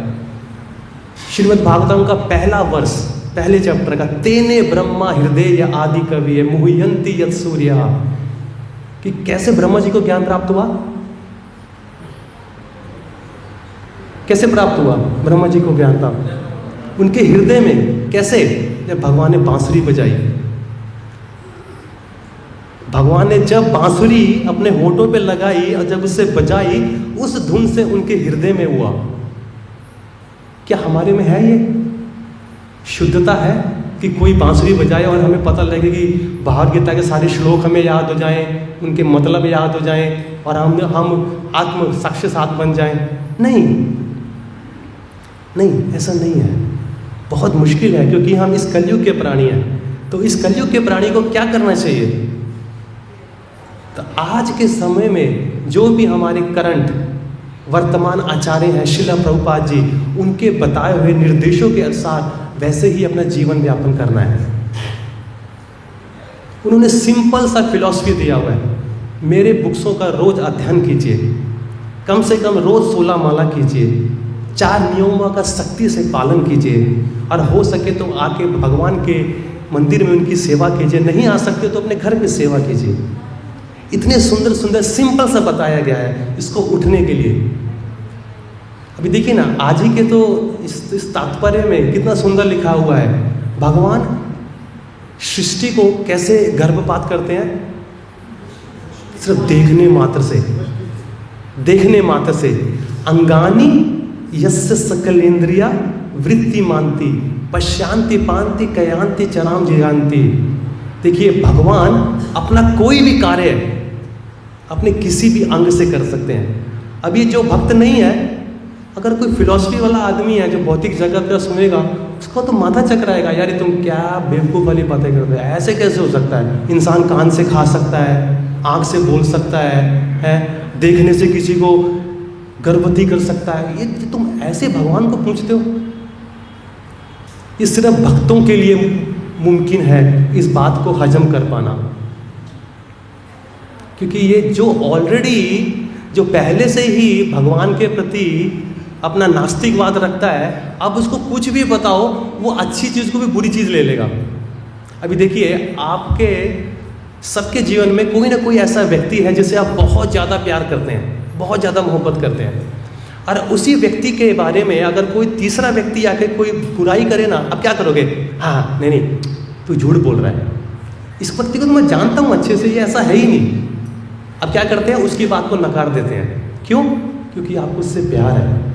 श्रीमद् भागवतम का पहला वर्ष, पहले चैप्टर का, तेने ब्रह्मा हृदय आदि कवि मुह्यंती यत् सूर्या, कि कैसे ब्रह्मा जी को ज्ञान प्राप्त हुआ। कैसे प्राप्त हुआ ब्रह्मा जी को ज्ञान प्राप्त? उनके हृदय में। कैसे? जब भगवान ने बांसुरी बजाई। भगवान ने जब बांसुरी अपने होठों पे लगाई और जब उससे बजाई, उस धुन से उनके हृदय में हुआ। क्या हमारे में है ये शुद्धता है कि कोई बांसुरी बजाए और हमें पता लगे कि भागवत गीता के सारे श्लोक हमें याद हो जाएं, उनके मतलब याद हो जाएं और हम आत्म साक्षात बन जाएं? नहीं, ऐसा नहीं है। बहुत मुश्किल है, क्योंकि हम इस कलयुग के प्राणी हैं। तो इस कलयुग के प्राणी को क्या करना चाहिए? तो आज के समय में जो भी हमारे करंट वर्तमान आचार्य हैं श्रील प्रभुपाद जी, उनके बताए हुए निर्देशों के अनुसार वैसे ही अपना जीवन व्यापन करना है। उन्होंने सिंपल सा फिलॉसफी दिया हुआ है। मेरे बुक्सों का रोज अध्ययन कीजिए, कम से कम रोज 16 माला कीजिए, 4 नियमों का सख्ती से पालन कीजिए, और हो सके तो आके भगवान के मंदिर में उनकी सेवा कीजिए। नहीं आ सकते तो अपने घर पे सेवा कीजिए। इतने सुंदर सुंदर सिंपल सा बताया गया है इसको उठने के लिए। अभी देखिए ना, आज ही के तो इस तात्पर्य में कितना सुंदर लिखा हुआ है। भगवान सृष्टि को कैसे गर्भपात करते हैं? सिर्फ देखने मात्र से, देखने मात्र से। अंगानी यस्य सकलेंद्रिया वृत्ति मानती पश्यांति पांति कयांति चराम जिगांति। देखिए, भगवान अपना कोई भी कार्य अपने किसी भी अंग से कर सकते हैं। अब ये जो भक्त नहीं है, अगर कोई फिलॉसफी वाला आदमी है जो भौतिक जगत का सुनेगा, उसको तो माथा चकराएगा, यार ये तुम क्या बेवकूफ़ वाली बातें करते हो, ऐसे कैसे हो सकता है? इंसान कान से खा सकता है, आँख से बोल सकता है, देखने से किसी को गर्भवती कर सकता है, ये तुम ऐसे भगवान को पूछते हो? ये सिर्फ भक्तों के लिए मुमकिन है इस बात को हजम कर पाना, क्योंकि ये जो ऑलरेडी जो पहले से ही भगवान के प्रति अपना नास्तिकवाद रखता है, अब उसको कुछ भी बताओ वो अच्छी चीज़ को भी बुरी चीज़ ले लेगा। अभी देखिए, आपके सबके जीवन में कोई ना कोई ऐसा व्यक्ति है जिसे आप बहुत ज़्यादा प्यार करते हैं, बहुत ज़्यादा मोहब्बत करते हैं, और उसी व्यक्ति के बारे में अगर कोई तीसरा व्यक्ति आके कोई बुराई करे ना, अब क्या करोगे? हाँ नहीं तू झूठ बोल रहा है, इस व्यक्ति को तो मैं जानता हूँ अच्छे से, ये ऐसा है ही नहीं। अब क्या करते हैं? उसकी बात को नकार देते हैं। क्यों? क्योंकि आपको उससे प्यार है।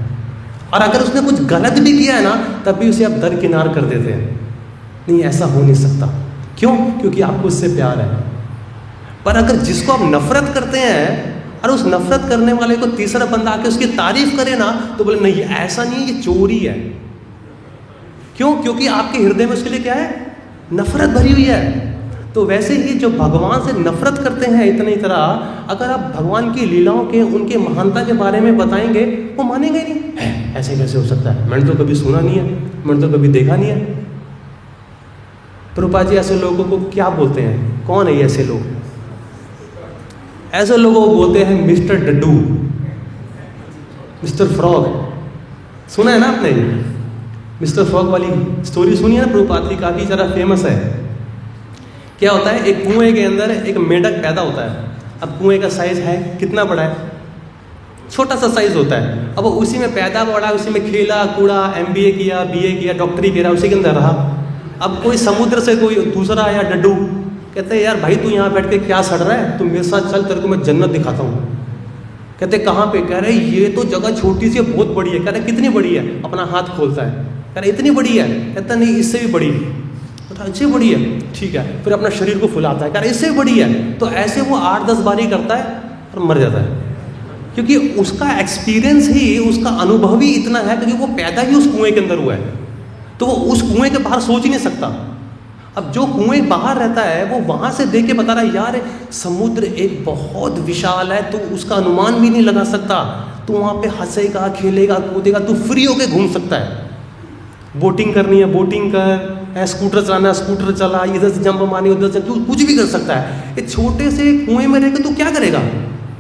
और अगर उसने कुछ गलत भी किया है ना, तब भी उसे आप दरकिनार कर देते हैं, नहीं ऐसा हो नहीं सकता। क्यों? क्योंकि आपको उससे प्यार है। पर अगर जिसको आप नफरत करते हैं और उस नफरत करने वाले को तीसरा बंदा आके उसकी तारीफ करे ना, तो बोले नहीं ऐसा नहीं, ये चोरी है। क्यों? क्योंकि आपके हृदय में उसके लिए क्या है? नफरत भरी हुई है। तो वैसे ही जो भगवान से नफरत करते हैं इतनी तरह, अगर आप भगवान की लीलाओं के, उनके महानता के बारे में बताएंगे, वो मानेंगे नहीं। है, ऐसे कैसे हो सकता है? मैंने तो कभी सुना नहीं है, मैंने तो कभी देखा नहीं है। प्रभुपाद जी ऐसे लोगों को क्या बोलते हैं? कौन है ऐसे लोग? ऐसे लोगों को बोलते हैं मिस्टर डड्डू, मिस्टर फ्रॉग। सुना है ना आपने? मिस्टर फ्रॉग वाली स्टोरी सुनी है ना प्रभुपाद जी? काफ़ी ज़रा फेमस है। क्या होता है, एक कुएं के अंदर एक मेंढक पैदा होता है। अब कुएं का साइज है कितना बड़ा है? छोटा सा साइज होता है। अब उसी में पैदा बढ़ा, उसी में खेला कूड़ा, MBA किया, BA किया, डॉक्टरी किया, उसी के अंदर रहा। अब कोई समुद्र से कोई दूसरा आया डड्डू, कहते हैं यार भाई तू यहाँ बैठ के क्या सड़ रहा है, तू मेरे साथ चल, तेरे को मैं जन्नत दिखाता हूँ। कहते कहाँ पे? कह रहे ये तो जगह छोटी सी है, बहुत बड़ी है। कह रहे कितनी बड़ी है? अपना हाथ खोलता है, कह रहे इतनी बड़ी है। कहता नहीं इससे भी बड़ी। अच्छी बड़ी है, ठीक है। फिर अपना शरीर को फुलाता है, कह रहा इससे बड़ी है। तो ऐसे वो 8-10 बारी करता है और मर जाता है, क्योंकि उसका एक्सपीरियंस ही, उसका अनुभव ही इतना है, क्योंकि वो पैदा ही उस कुएं के अंदर हुआ है, तो वो उस कुएं के बाहर सोच ही नहीं सकता। अब जो कुएं बाहर रहता है वो वहाँ से देख के बता रहा है यार समुद्र एक बहुत विशाल है, तो उसका अनुमान भी नहीं लगा सकता। तो वहाँ पे हंसेगा, खेलेगा, कूदेगा, तू फ्री होके घूम सकता है। बोटिंग करनी है बोटिंग कर, स्कूटर चलाना है स्कूटर चला, इधर से जंप मारनी उधर से, तू कुछ भी कर सकता है। एक छोटे से कुएं में रहकर तू क्या करेगा?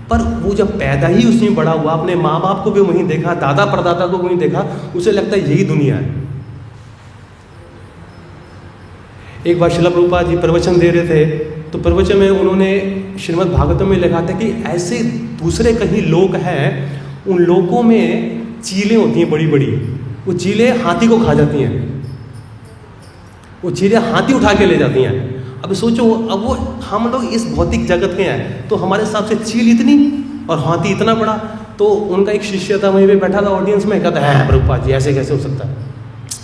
पर वो जब पैदा ही उसमें बड़ा हुआ, अपने माँ बाप को भी वहीं देखा, दादा परदादा को वहीं देखा, उसे लगता है यही दुनिया है। एक बार श्रील प्रभुपाद जी प्रवचन दे रहे थे, तो प्रवचन में उन्होंने श्रीमद् भागवतम में लिखा था कि ऐसे दूसरे कहीं लोग हैं, उन लोगों में चीलें होती हैं बड़ी बड़ी, वो चीलें हाथी को खा जाती हैं, वो चीलें हाथी उठा के ले जाती हैं। अब सोचो, अब वो हम लोग इस भौतिक जगत के हैं, तो हमारे हिसाब से चील इतनी और हाथी इतना बड़ा। तो उनका एक शिष्य था वहीं पे बैठा था ऑडियंस में, कहता है प्रभुपाद जी ऐसे कैसे हो सकता है,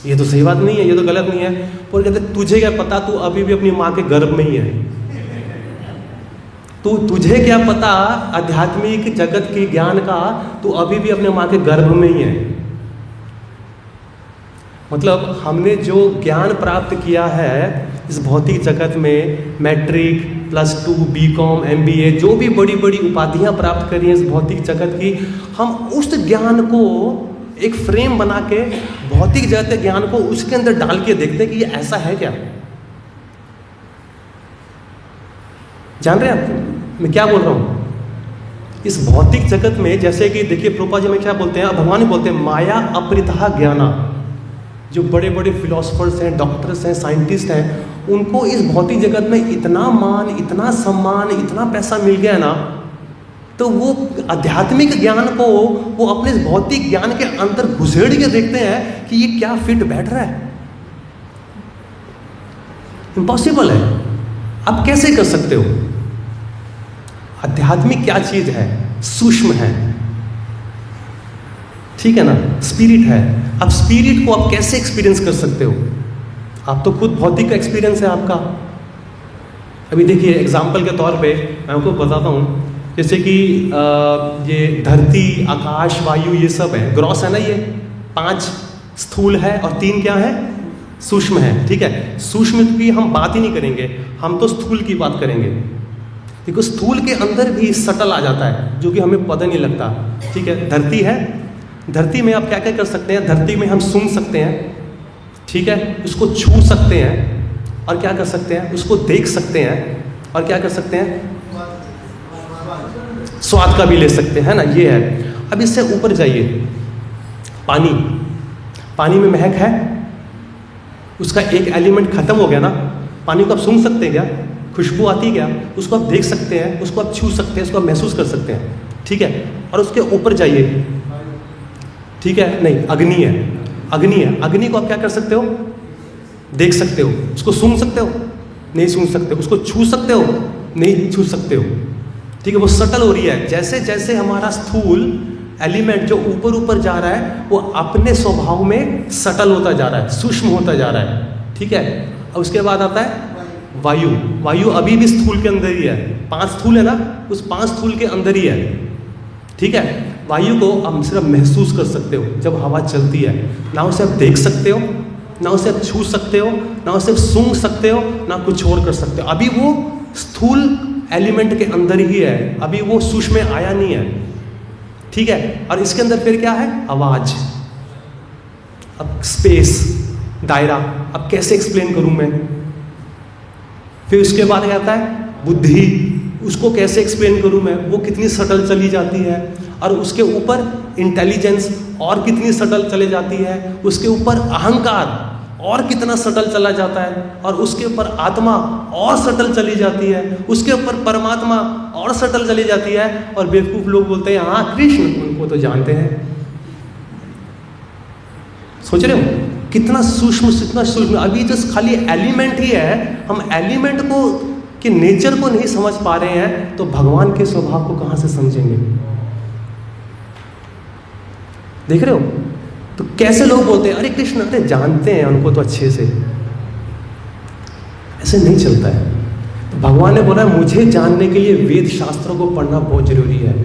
ये तो सही बात नहीं है, ये तो गलत नहीं है। और कहते तुझे क्या पता, तू अभी भी अपनी माँ के गर्भ में ही है। तुझे क्या पता आध्यात्मिक जगत के ज्ञान का, तू अभी भी अपने माँ के गर्भ में ही है। मतलब हमने जो ज्ञान प्राप्त किया है इस भौतिक जगत में, मैट्रिक, +2, BCom, MBA, जो भी बड़ी बड़ी उपाधियां प्राप्त करी हैं इस भौतिक जगत की, हम उस ज्ञान को एक फ्रेम बना के, भौतिक जगत के ज्ञान को उसके अंदर डाल के देखते हैं कि ये ऐसा है क्या। जान रहे हैं आप मैं क्या बोल रहा हूँ? इस भौतिक जगत में जैसे कि देखिए प्रभुपाद जी में क्या बोलते हैं, भगवान ही बोलते हैं माया अपरितः ज्ञाना। जो बड़े बड़े फिलोसफर्स हैं, डॉक्टर्स हैं, साइंटिस्ट हैं, उनको इस भौतिक जगत में इतना मान, इतना सम्मान, इतना पैसा मिल गया ना तो वो आध्यात्मिक ज्ञान को वो अपने भौतिक ज्ञान के अंदर घुसेड़ के देखते हैं कि ये क्या फिट बैठ रहा है। इम्पॉसिबल है। आप कैसे कर सकते हो? आध्यात्मिक क्या चीज है? सूक्ष्म है, ठीक है ना, स्पिरिट है। अब स्पिरिट को आप कैसे एक्सपीरियंस कर सकते हो? आप तो खुद भौतिक का एक्सपीरियंस है आपका। अभी देखिए एग्जाम्पल के तौर पे मैं आपको बताता हूँ, जैसे कि ये धरती, आकाश, वायु, ये सब है, ग्रॉस है ना, ये 5 स्थूल है और 3 क्या है? सूक्ष्म है, ठीक है। सूक्ष्म की हम बात ही नहीं करेंगे, हम तो स्थूल की बात करेंगे। देखो स्थूल के अंदर भी सटल आ जाता है जो कि हमें पता नहीं लगता, ठीक है। धरती है, धरती में आप क्या क्या कर सकते हैं? धरती में हम सूंघ सकते हैं, ठीक है, उसको छू सकते हैं, और क्या कर सकते हैं? उसको देख सकते हैं, और क्या कर सकते हैं? स्वाद का भी ले सकते हैं ना, ये है। अब इससे ऊपर जाइए, पानी, पानी में महक है, उसका एक एलिमेंट खत्म हो गया ना। पानी को आप सूंघ सकते हैं क्या? खुशबू आती है क्या? उसको आप देख सकते हैं, उसको आप छू सकते हैं, उसको आप महसूस कर सकते हैं, ठीक है। और उसके ऊपर जाइए, ठीक है, नहीं, अग्नि है, अग्नि है। अग्नि को आप क्या कर सकते हो? देख सकते हो। उसको सूंघ सकते हो? नहीं सूंघ सकते। उसको छू सकते हो? नहीं छू सकते हो, ठीक है। वो सटल हो रही है। जैसे जैसे हमारा स्थूल एलिमेंट जो ऊपर ऊपर जा रहा है वो अपने स्वभाव में सटल होता जा रहा है, सूक्ष्म होता जा रहा है, ठीक है। और उसके बाद आता है वायु। वायु अभी भी स्थूल के अंदर ही है। 5 स्थूल है ना, उस 5 स्थूल के अंदर ही है, ठीक है। वायु को आप सिर्फ महसूस कर सकते हो जब हवा चलती है, ना उसे आप देख सकते हो, ना उसे आप छू सकते हो, ना उसे सूंघ सकते हो, ना कुछ और कर सकते हो। अभी वो स्थूल एलिमेंट के अंदर ही है, अभी वो सूक्ष्म में आया नहीं है, ठीक है। और इसके अंदर फिर क्या है? आवाज। अब स्पेस, दायरा, अब कैसे एक्सप्लेन करूं मैं? फिर उसके बाद क्या आता है? बुद्धि। उसको कैसे एक्सप्लेन करूं मैं? वो कितनी सटल चली जाती है। और उसके ऊपर इंटेलिजेंस और कितनी सटल चले जाती है। उसके ऊपर अहंकार और कितना सटल चला जाता है। और उसके ऊपर आत्मा और सटल चली जाती है। उसके ऊपर परमात्मा और सटल चली जाती है। और बेवकूफ लोग बोलते हैं हाँ कृष्ण, उनको तो जानते हैं। सोच रहे हो कितना सूक्ष्म, कितना सूक्ष्म। अभी जस्ट खाली एलिमेंट ही है, हम एलिमेंट को के नेचर को नहीं समझ पा रहे हैं, तो भगवान के स्वभाव को कहां से समझेंगे? देख रहे हो? तो कैसे लोग बोलते हैं अरे कृष्ण, अरे जानते हैं उनको तो अच्छे से। ऐसे नहीं चलता है। तो भगवान ने बोला मुझे जानने के लिए वेद शास्त्रों को पढ़ना बहुत जरूरी है।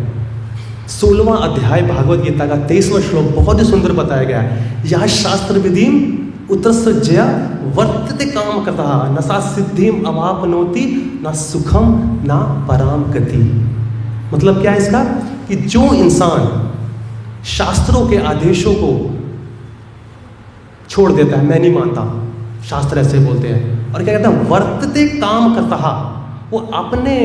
16वां अध्याय भागवत गीता का 23वां श्लोक बहुत ही सुंदर बताया गया है। यह शास्त्र विधिम उत्तरसज्जया वर्तते काम करता न सा सिद्धिम अवापनोति न सुखम न पराम गति। मतलब क्या है इसका? कि जो इंसान शास्त्रों के आदेशों को छोड़ देता है, मैं नहीं मानता, शास्त्र ऐसे बोलते हैं, और क्या कहता है? वर्तते काम करता, वो अपने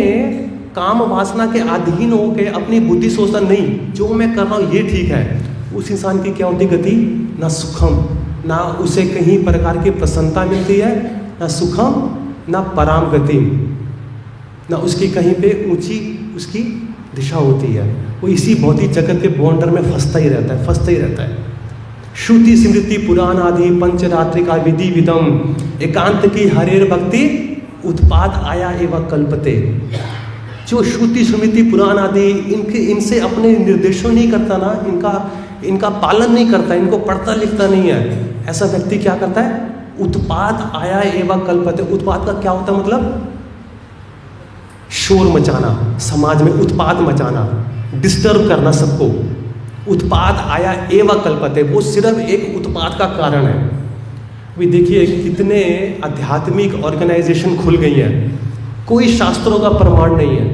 काम वासना के अधीन होके अपनी बुद्धि सोचता नहीं जो मैं कर रहा हूँ ये ठीक है। उस इंसान की क्या होती गति? ना सुखम, ना उसे कहीं प्रकार की प्रसन्नता मिलती है, ना सुखम ना पराम गति, ना उसकी कहीं पे ऊंची उसकी दिशा होती है। वो इसी भौतिक जगत के बॉन्डर में फंसता ही रहता है, फंसता ही रहता है। श्रुति स्मृति पुराण आदि पंचरात्रि का विधि विदम एकांत की हरेर भक्ति उत्पाद आया एवं कल्पते। जो श्रुति स्मृति पुराण आदि इनसे अपने निर्देशों नहीं करता ना, इनका पालन नहीं करता, इनको पढ़ता लिखता नहीं है, ऐसा व्यक्ति क्या करता है? उत्पाद आया एवं कल्पते। उत्पाद का क्या होता है? मतलब शोर मचाना, समाज में उत्पाद मचाना, डिस्टर्ब करना सबको। उत्पाद आया एवं कल्पते, वो सिर्फ एक उत्पाद का कारण है। अभी देखिए कितने आध्यात्मिक ऑर्गेनाइजेशन खुल गई हैं, कोई शास्त्रों का प्रमाण नहीं है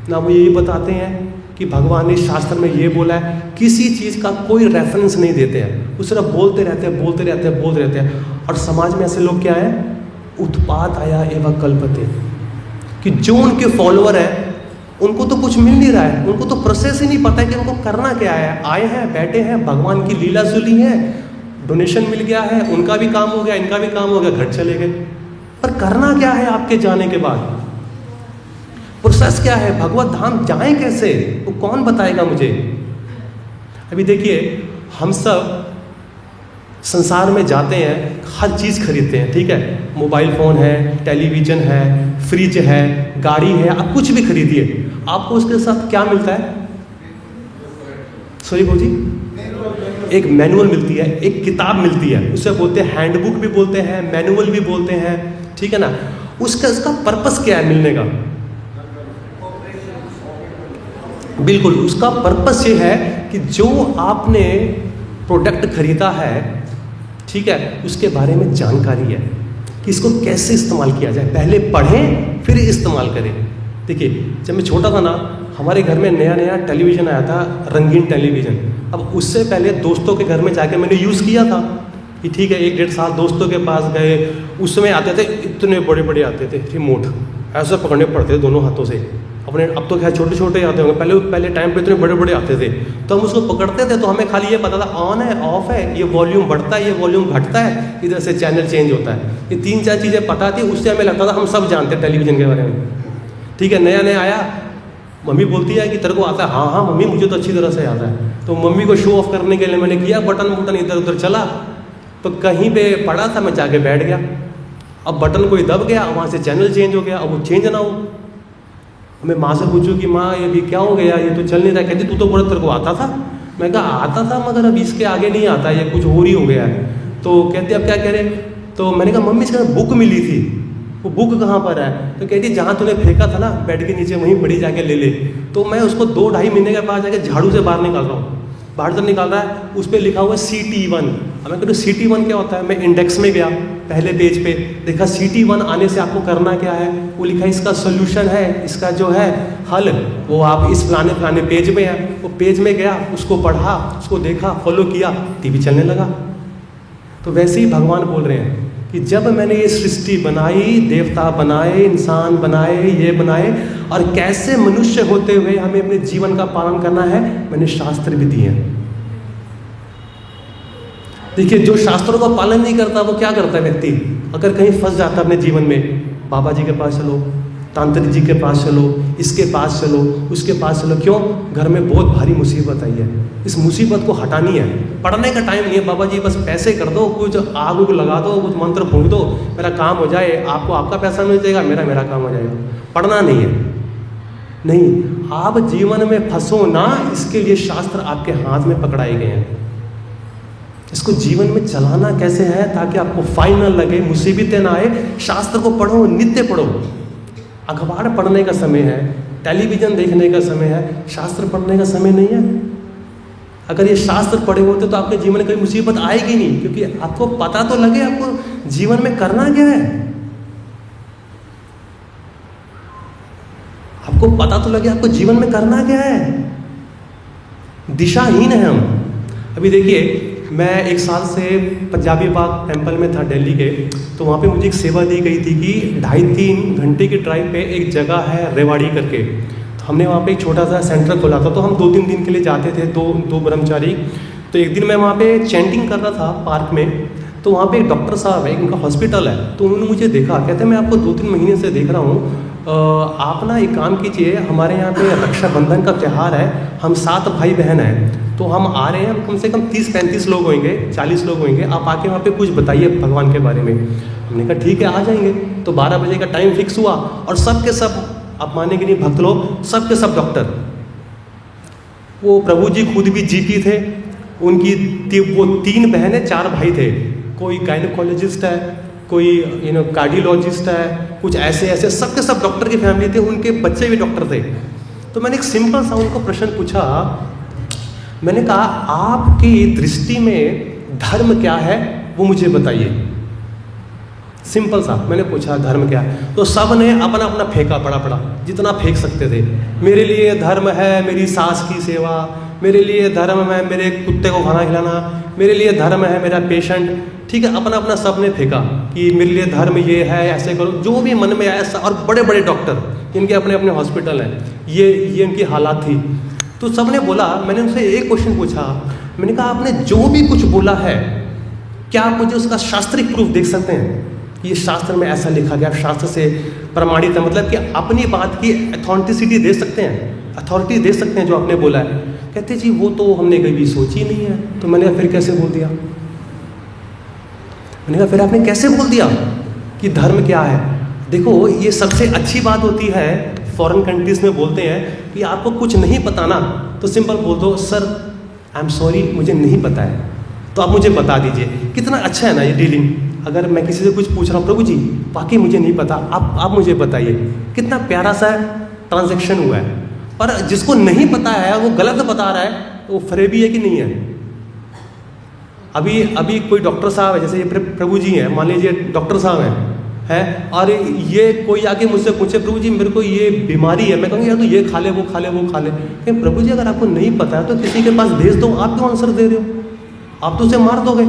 ना। वो यही बताते हैं कि भगवान ने शास्त्र में ये बोला है, किसी चीज़ का कोई रेफरेंस नहीं देते हैं, वो सिर्फ बोलते रहते हैं, बोलते रहते हैं, बोलते रहते हैं। और समाज में ऐसे लोग क्या है? उत्पाद आया एवं कल्पते, कि जो उनके फॉलोअर है उनको तो कुछ मिल नहीं रहा है, उनको तो प्रोसेस ही नहीं पता है कि उनको करना क्या है। आए हैं, बैठे हैं, भगवान की लीला सुनी है, डोनेशन मिल गया है, उनका भी काम हो गया, इनका भी काम हो गया, घर चले गए। पर करना क्या है आपके जाने के बाद? प्रोसेस क्या है, भगवत धाम जाएं कैसे, वो कौन बताएगा मुझे। अभी देखिए, हम सब संसार में जाते हैं, हर चीज़ खरीदते हैं, ठीक है, मोबाइल फ़ोन है, टेलीविज़न है, फ्रिज है, गाड़ी है, आप कुछ भी खरीदिए, आपको उसके साथ क्या मिलता है? सॉरी जी, एक मैनुअल मिलती है, एक किताब मिलती है, उसे बोलते हैं हैंडबुक भी बोलते हैं, मैनुअल भी बोलते हैं, ठीक है ना। उसका पर्पस क्या है मिलने का? बिल्कुल, उसका पर्पस ये है कि जो आपने प्रोडक्ट खरीदा है, ठीक है, उसके बारे में जानकारी है कि इसको कैसे इस्तेमाल किया जाए। पहले पढ़ें फिर इस्तेमाल करें। देखिए, जब मैं छोटा था ना, हमारे घर में नया नया टेलीविज़न आया था, रंगीन टेलीविज़न। अब उससे पहले दोस्तों के घर में जाके मैंने यूज़ किया था कि ठीक है, 1-1.5 साल दोस्तों के पास गए, उस समय आते थे, इतने बड़े बड़े आते थे रिमोट, ऐसे पकड़ने पड़ते थे दोनों हाथों से अपने। अब तो खैर छोटे छोटे आते होंगे, पहले टाइम पे इतने बड़े बड़े आते थे, तो हम उसको पकड़ते थे, तो हमें खाली ये पता था ऑन है, ऑफ है, ये वॉल्यूम बढ़ता है, ये वॉल्यूम घटता है, इधर से चैनल चेंज होता है। ये 3-4 चीज़ें पता थी, उससे हमें लगता था हम सब जानते हैं टेलीविज़न के बारे में। ठीक है, नया नया आया, मम्मी बोलती है कि तेरे को आता है? हाँ हाँ मम्मी, मुझे तो अच्छी तरह से आता है। तो मम्मी को शो ऑफ करने के लिए मैंने किया, बटन इधर उधर चला, तो कहीं पे पड़ा था, मैं जाके बैठ गया। अब बटन कोई दब गया, वहाँ से चैनल चेंज हो गया, अब वो चेंज ना हो। मैं माँ से पूछूं कि माँ ये भी क्या हो गया, ये तो चल नहीं रहा। कहती तू तो बोला तेरे को आता था। मैं कहा आता था, मगर अब इसके आगे नहीं आता, ये कुछ और ही हो गया है। तो कहती अब क्या करें? तो मैंने कहा मम्मी इसका बुक मिली थी, वो बुक कहाँ पर है? तो कहती जहाँ तूने फेंका था ना बेड के नीचे, वहीं पड़ी, जाके ले ले। तो मैं उसको 2-2.5 महीने के बाद जाके झाड़ू से बाहर निकाल रहा हूँ, बाहर से निकाल रहा है, उस पर लिखा हुआ है CT1। अब मैं कहूँ CT1 क्या होता है? मैं इंडेक्स में गया, पहले पेज पे देखा CT1 आने से आपको करना क्या है, वो लिखा है इसका सोल्यूशन है, इसका जो है हल, वो आप इस फलाने पेज में है। वो पेज में गया, उसको पढ़ा, उसको देखा, फॉलो किया, टीवी चलने लगा। तो वैसे ही भगवान बोल रहे हैं कि जब मैंने ये सृष्टि बनाई, देवता बनाए, इंसान बनाए, ये बनाए, और कैसे मनुष्य होते हुए हमें अपने जीवन का पालन करना है, मैंने शास्त्र भी दिए हैं। देखिए, जो शास्त्रों का पालन नहीं करता वो क्या करता है व्यक्ति? अगर कहीं फंस जाता है अपने जीवन में, बाबा जी के पास चलो, तांत्रिक जी के पास चलो, इसके पास चलो, उसके पास चलो। क्यों? घर में बहुत भारी मुसीबत आई है, इस मुसीबत को हटानी है। पढ़ने का टाइम नहीं है, बाबा जी बस पैसे कर दो, कुछ आग उग लगा दो, कुछ मंत्र फूंक दो, मेरा काम हो जाए, आपको आपका पैसा मिल जाएगा, मेरा काम हो जाएगा। पढ़ना नहीं है। नहीं, आप जीवन में फंसो ना, इसके लिए शास्त्र आपके हाथ में पकड़ाए गए हैं। इसको जीवन में चलाना कैसे है ताकि आपको फाइन न लगे, मुसीबतें ना आए। शास्त्र को पढ़ो, नित्य पढ़ो। अखबार पढ़ने का समय है, टेलीविज़न देखने का समय है, शास्त्र पढ़ने का समय नहीं है। अगर ये शास्त्र पढ़े होते तो आपके जीवन में कोई मुसीबत आएगी नहीं, क्योंकि आपको पता तो लगे आपको जीवन में करना क्या है, आपको पता तो लगे आपको जीवन में करना क्या है। दिशाहीन है हम। अभी देखिए, मैं 1 साल से पंजाबी बाग टेम्पल में था दिल्ली के, तो वहाँ पे मुझे एक सेवा दी गई थी कि 2.5-3 घंटे की ड्राइव पे एक जगह है रेवाड़ी करके, तो हमने वहाँ पे एक छोटा सा सेंटर खोला था। तो हम 2-3 दिन के लिए जाते थे, दो ब्रह्मचारी। तो एक दिन मैं वहाँ पे चैंटिंग कर रहा था पार्क में, तो वहाँ पे एक डॉक्टर साहब है, इनका हॉस्पिटल है। तो उन्होंने मुझे देखा, कहते मैं आपको 2-3 महीने से देख रहा हूँ, आप ना एक काम कीजिए, हमारे यहाँ पे रक्षाबंधन का त्यौहार है, हम 7 भाई बहन हैं, तो हम आ रहे हैं, कम से कम 30-35 लोग होंगे, 40 लोग होंगे, आप आके वहाँ पे कुछ बताइए भगवान के बारे में। हमने कहा ठीक है, आ जाएंगे। तो 12 बजे का टाइम फिक्स हुआ, और सब के सब, आप मानेंगे नहीं भक्त लोग, सब के सब डॉक्टर। वो प्रभु जी खुद भी GP थे, उनकी वो 3 बहनें 4 भाई थे। कोई गायनोकोलॉजिस्ट है, कोई कार्डियोलॉजिस्ट है, कुछ ऐसे सब के सब डॉक्टर की फैमिली थे, उनके बच्चे भी डॉक्टर थे। तो मैंने एक सिंपल सा उनको प्रश्न पूछा, मैंने कहा आपकी दृष्टि में धर्म क्या है, वो मुझे बताइए। सिंपल सा मैंने पूछा धर्म क्या है, तो सब ने अपना अपना फेंका, पड़ा जितना फेंक सकते थे। मेरे लिए धर्म है मेरी सास की सेवा, मेरे लिए धर्म है मेरे कुत्ते को खाना खिलाना, मेरे लिए धर्म है मेरा पेशेंट। ठीक है, अपना अपना सब ने फेंका कि मेरे लिए धर्म ये है, ऐसे करो, जो भी मन में आया। और बड़े बड़े डॉक्टर, इनके अपने अपने हॉस्पिटल हैं, ये इनकी हालात थी। तो सब ने बोला, मैंने उनसे एक क्वेश्चन पूछा, मैंने कहा आपने जो भी कुछ बोला है, क्या आप मुझे उसका शास्त्रिक प्रूफ देख सकते हैं? ये शास्त्र में ऐसा लिखा गया, शास्त्र से प्रमाणित है, मतलब कि अपनी बात की अथॉन्टिसिटी दे सकते हैं, अथॉरिटी दे सकते हैं जो आपने बोला है। कहते जी वो तो हमने कभी सोची नहीं है। तो मैंने कहा फिर कैसे बोल दिया? मैंने कहा फिर आपने कैसे बोल दिया कि धर्म क्या है? देखो ये सबसे अच्छी बात होती है, फॉरेन कंट्रीज में बोलते हैं कि आपको कुछ नहीं पता ना तो सिंपल बोल दो सर आई एम सॉरी मुझे नहीं पता है, तो आप मुझे बता दीजिए। कितना अच्छा है ना ये डीलिंग। अगर मैं किसी से कुछ पूछ रहा हूँ, प्रभु जी वाकई मुझे नहीं पता, आप मुझे बताइए, कितना प्यारा सा ट्रांजैक्शन हुआ है। पर जिसको नहीं पता है वो गलत बता रहा है, तो वो फरेबी है कि नहीं है? अभी कोई डॉक्टर साहब है, जैसे ये प्रभु जी हैं, मान लीजिए डॉक्टर साहब हैं, और ये कोई आके मुझसे पूछे प्रभु जी मेरे को ये बीमारी है, मैं कहूँगी यार तो ये खा ले वो खा ले वो खा ले। लेकिन प्रभु जी अगर आपको नहीं पता है तो किसी के पास भेज दो, आप क्यों आंसर दे रहे हो? आप तो उसे मार दोगे।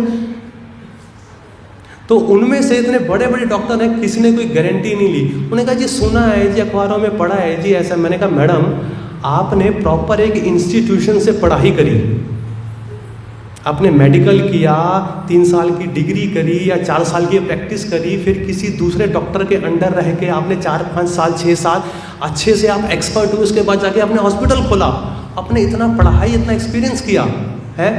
तो उनमें से इतने बड़े बड़े डॉक्टर हैं, किसी ने कोई गारंटी नहीं ली। उन्होंने कहा जी सुना है जी, अखबारों में पढ़ा है जी ऐसा। मैंने कहा मैडम आपने प्रॉपर एक इंस्टीट्यूशन से पढ़ाई करी, आपने मेडिकल किया, 3 साल की डिग्री करी या 4 साल की प्रैक्टिस करी, फिर किसी दूसरे डॉक्टर के अंडर रह के आपने 4-5 साल 6 साल अच्छे से आप एक्सपर्ट हुए, उसके बाद जाके आपने हॉस्पिटल खोला, आपने इतना पढ़ाई इतना एक्सपीरियंस किया है,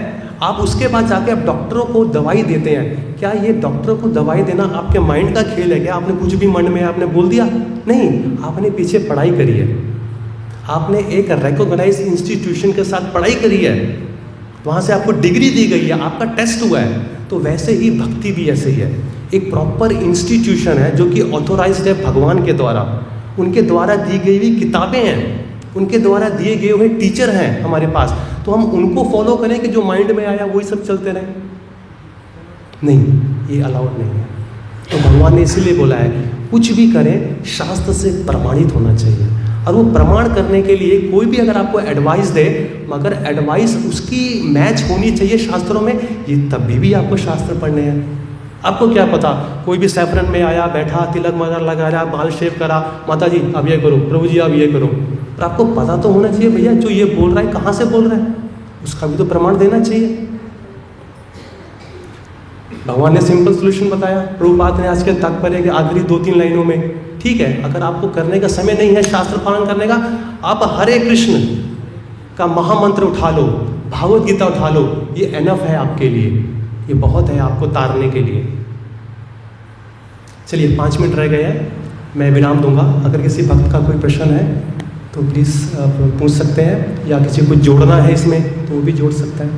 आप उसके बाद जाके आप डॉक्टरों को दवाई देते हैं। क्या ये डॉक्टरों को दवाई देना आपके माइंड का खेल है क्या? आपने कुछ भी मन में आपने बोल दिया? नहीं, आपने पीछे पढ़ाई करी है, आपने एक रिकॉग्नाइज इंस्टीट्यूशन के साथ पढ़ाई करी है, वहाँ से आपको डिग्री दी गई है, आपका टेस्ट हुआ है। तो वैसे ही भक्ति भी ऐसे ही है, एक प्रॉपर इंस्टीट्यूशन है जो कि ऑथोराइज्ड है भगवान के द्वारा, उनके द्वारा दी गई हुई किताबें हैं, उनके द्वारा दिए गए हुए टीचर हैं हमारे पास। तो हम उनको फॉलो करें कि जो माइंड में आया वही सब चलते रहें? नहीं, ये अलाउड नहीं है। तो भगवान ने इसीलिए बोला है कुछ भी करें शास्त्र से प्रमाणित होना चाहिए। और वो प्रमाण करने के लिए कोई भी अगर आपको एडवाइस दे, मगर एडवाइस उसकी मैच होनी चाहिए शास्त्रों में। ये तभी भी आपको शास्त्र पढ़ने हैं। आपको क्या पता, कोई भी सैफरन में आया, बैठा, तिलक मगर लगा रहा, बाल शेव करा, माता जी अब ये करो, प्रभु जी अब ये करो। पर आपको पता तो होना चाहिए भैया जो ये बोल रहा है कहाँ से बोल रहा है, उसका भी तो प्रमाण देना चाहिए। भगवान ने सिंपल सोल्यूशन बताया, प्रभुपाद ने आज के तात्पर्य के आखिरी 2-3 लाइनों में। ठीक है, अगर आपको करने का समय नहीं है शास्त्र पालन करने का, आप हरे कृष्ण का महामंत्र उठा लो, भागवत गीता उठा लो, ये एनफ है आपके लिए, ये बहुत है आपको तारने के लिए। चलिए 5 मिनट रह गए हैं, मैं विराम दूंगा। अगर किसी भक्त का कोई प्रश्न है तो प्लीज़ आप पूछ सकते हैं, या किसी को जोड़ना है इसमें तो वो भी जोड़ सकता है।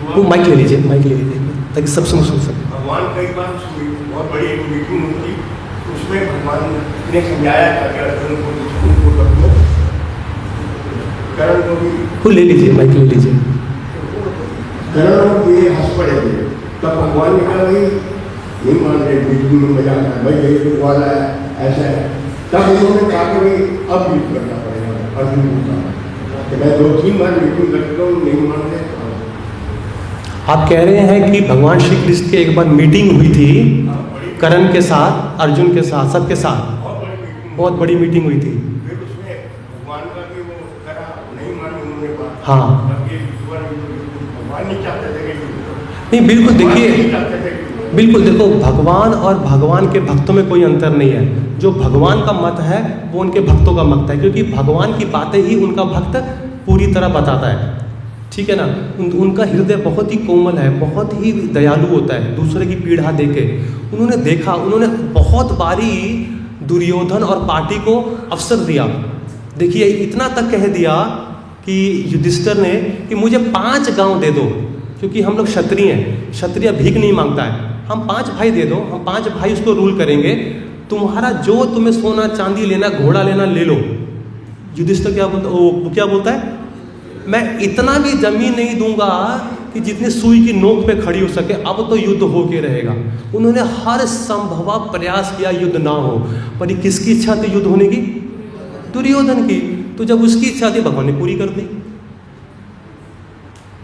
वो माइक ले लीजिए, माइक ले लीजिए ताकि सब सुन सके। भगवान कई बार बहुत बड़ी एक मीटिंग होती, उसमें भगवान ने समझाया था कि अर्जुन को रखो, करण को भी वो ले लीजिए, माइक ले लीजिए। करण को ये हंस पड़े थे, तब भगवान ने कहा भाई नहीं मान रहे, मीटिंग में मजा आता है भाई, ये तो वाला है ऐसा है। तब उन्होंने कहा कि भाई अब युद्ध करना पड़ेगा। अर्जुन को कहा कि मैं 2-3 बार मीटिंग करता हूँ, नहीं मान रहे। आप कह रहे हैं कि भगवान श्री कृष्ण की एक बार मीटिंग हुई थी करण के साथ, अर्जुन के साथ, सबके साथ बहुत बड़ी मीटिंग हुई थी। फिर उसमें भगवान का भी वो करा, नहीं मानी उन्होंने बात। हाँ, भगवान नहीं चाहते थे कि नहीं बिल्कुल, देखिए बिल्कुल देखो, भगवान और भगवान के भक्तों में कोई अंतर नहीं है। जो भगवान का मत है वो उनके भक्तों का मत है, क्योंकि भगवान की बातें ही उनका भक्त पूरी तरह बताता है। ठीक है ना, उनका हृदय बहुत ही कोमल है, बहुत ही दयालु होता है, दूसरे की पीड़ा देके। उन्होंने देखा, उन्होंने बहुत बारी दुर्योधन और पार्टी को अवसर दिया। देखिए इतना तक कह दिया कि युधिष्ठिर ने कि मुझे 5 गांव दे दो, क्योंकि हम लोग क्षत्रिय हैं, क्षत्रिय भीख नहीं मांगता है, हम 5 भाई दे दो, हम 5 भाई उसको रूल करेंगे, तुम्हारा जो तुम्हें सोना चांदी लेना, घोड़ा लेना ले लो। युधिष्ठिर क्या बोलता, वो क्या बोलता है, मैं इतना भी जमीन नहीं दूंगा कि जितनी सुई की नोक पे खड़ी हो सके, अब तो युद्ध हो के रहेगा। उन्होंने हर संभव प्रयास किया युद्ध ना हो, पर किसकी इच्छा थी युद्ध होने की? दुर्योधन की। तो जब उसकी इच्छा थी भगवान ने पूरी कर दी।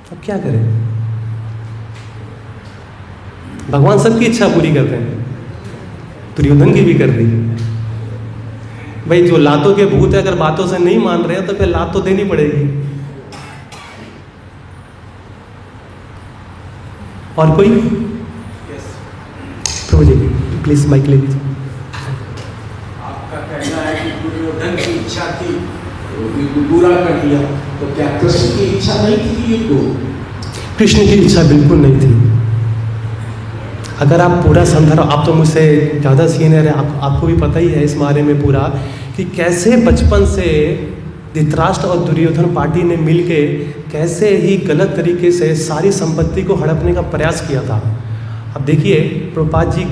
अब क्या करें, भगवान सबकी इच्छा पूरी करते हैं, दुर्योधन की भी कर दी। भाई जो लातों के भूत है, अगर बातों से नहीं मान रहे हैं तो फिर लात तो देनी पड़ेगी। और कोई? प्रभु जी प्लीज माइक ले लीजिए। आपका कहना है कि दुर्योधन की इच्छा थी तो पूरा कर दिया, तो क्या कृष्ण की इच्छा नहीं थी युद्ध हो? कृष्ण की इच्छा बिल्कुल नहीं थी। अगर आप पूरा संदर्भ, आप तो मुझसे ज़्यादा सीनियर है, आपको भी पता ही है इस बारे में पूरा, कि कैसे बचपन से धृतराष्ट्र और दुर्योधन पार्टी ने मिलके कैसे ही गलत तरीके से सारी संपत्ति को हड़पने का प्रयास किया था। अब देखिए प्रभुपाद जी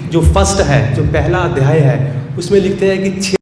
जो फर्स्ट है, जो पहला अध्याय है, उसमें लिखते हैं कि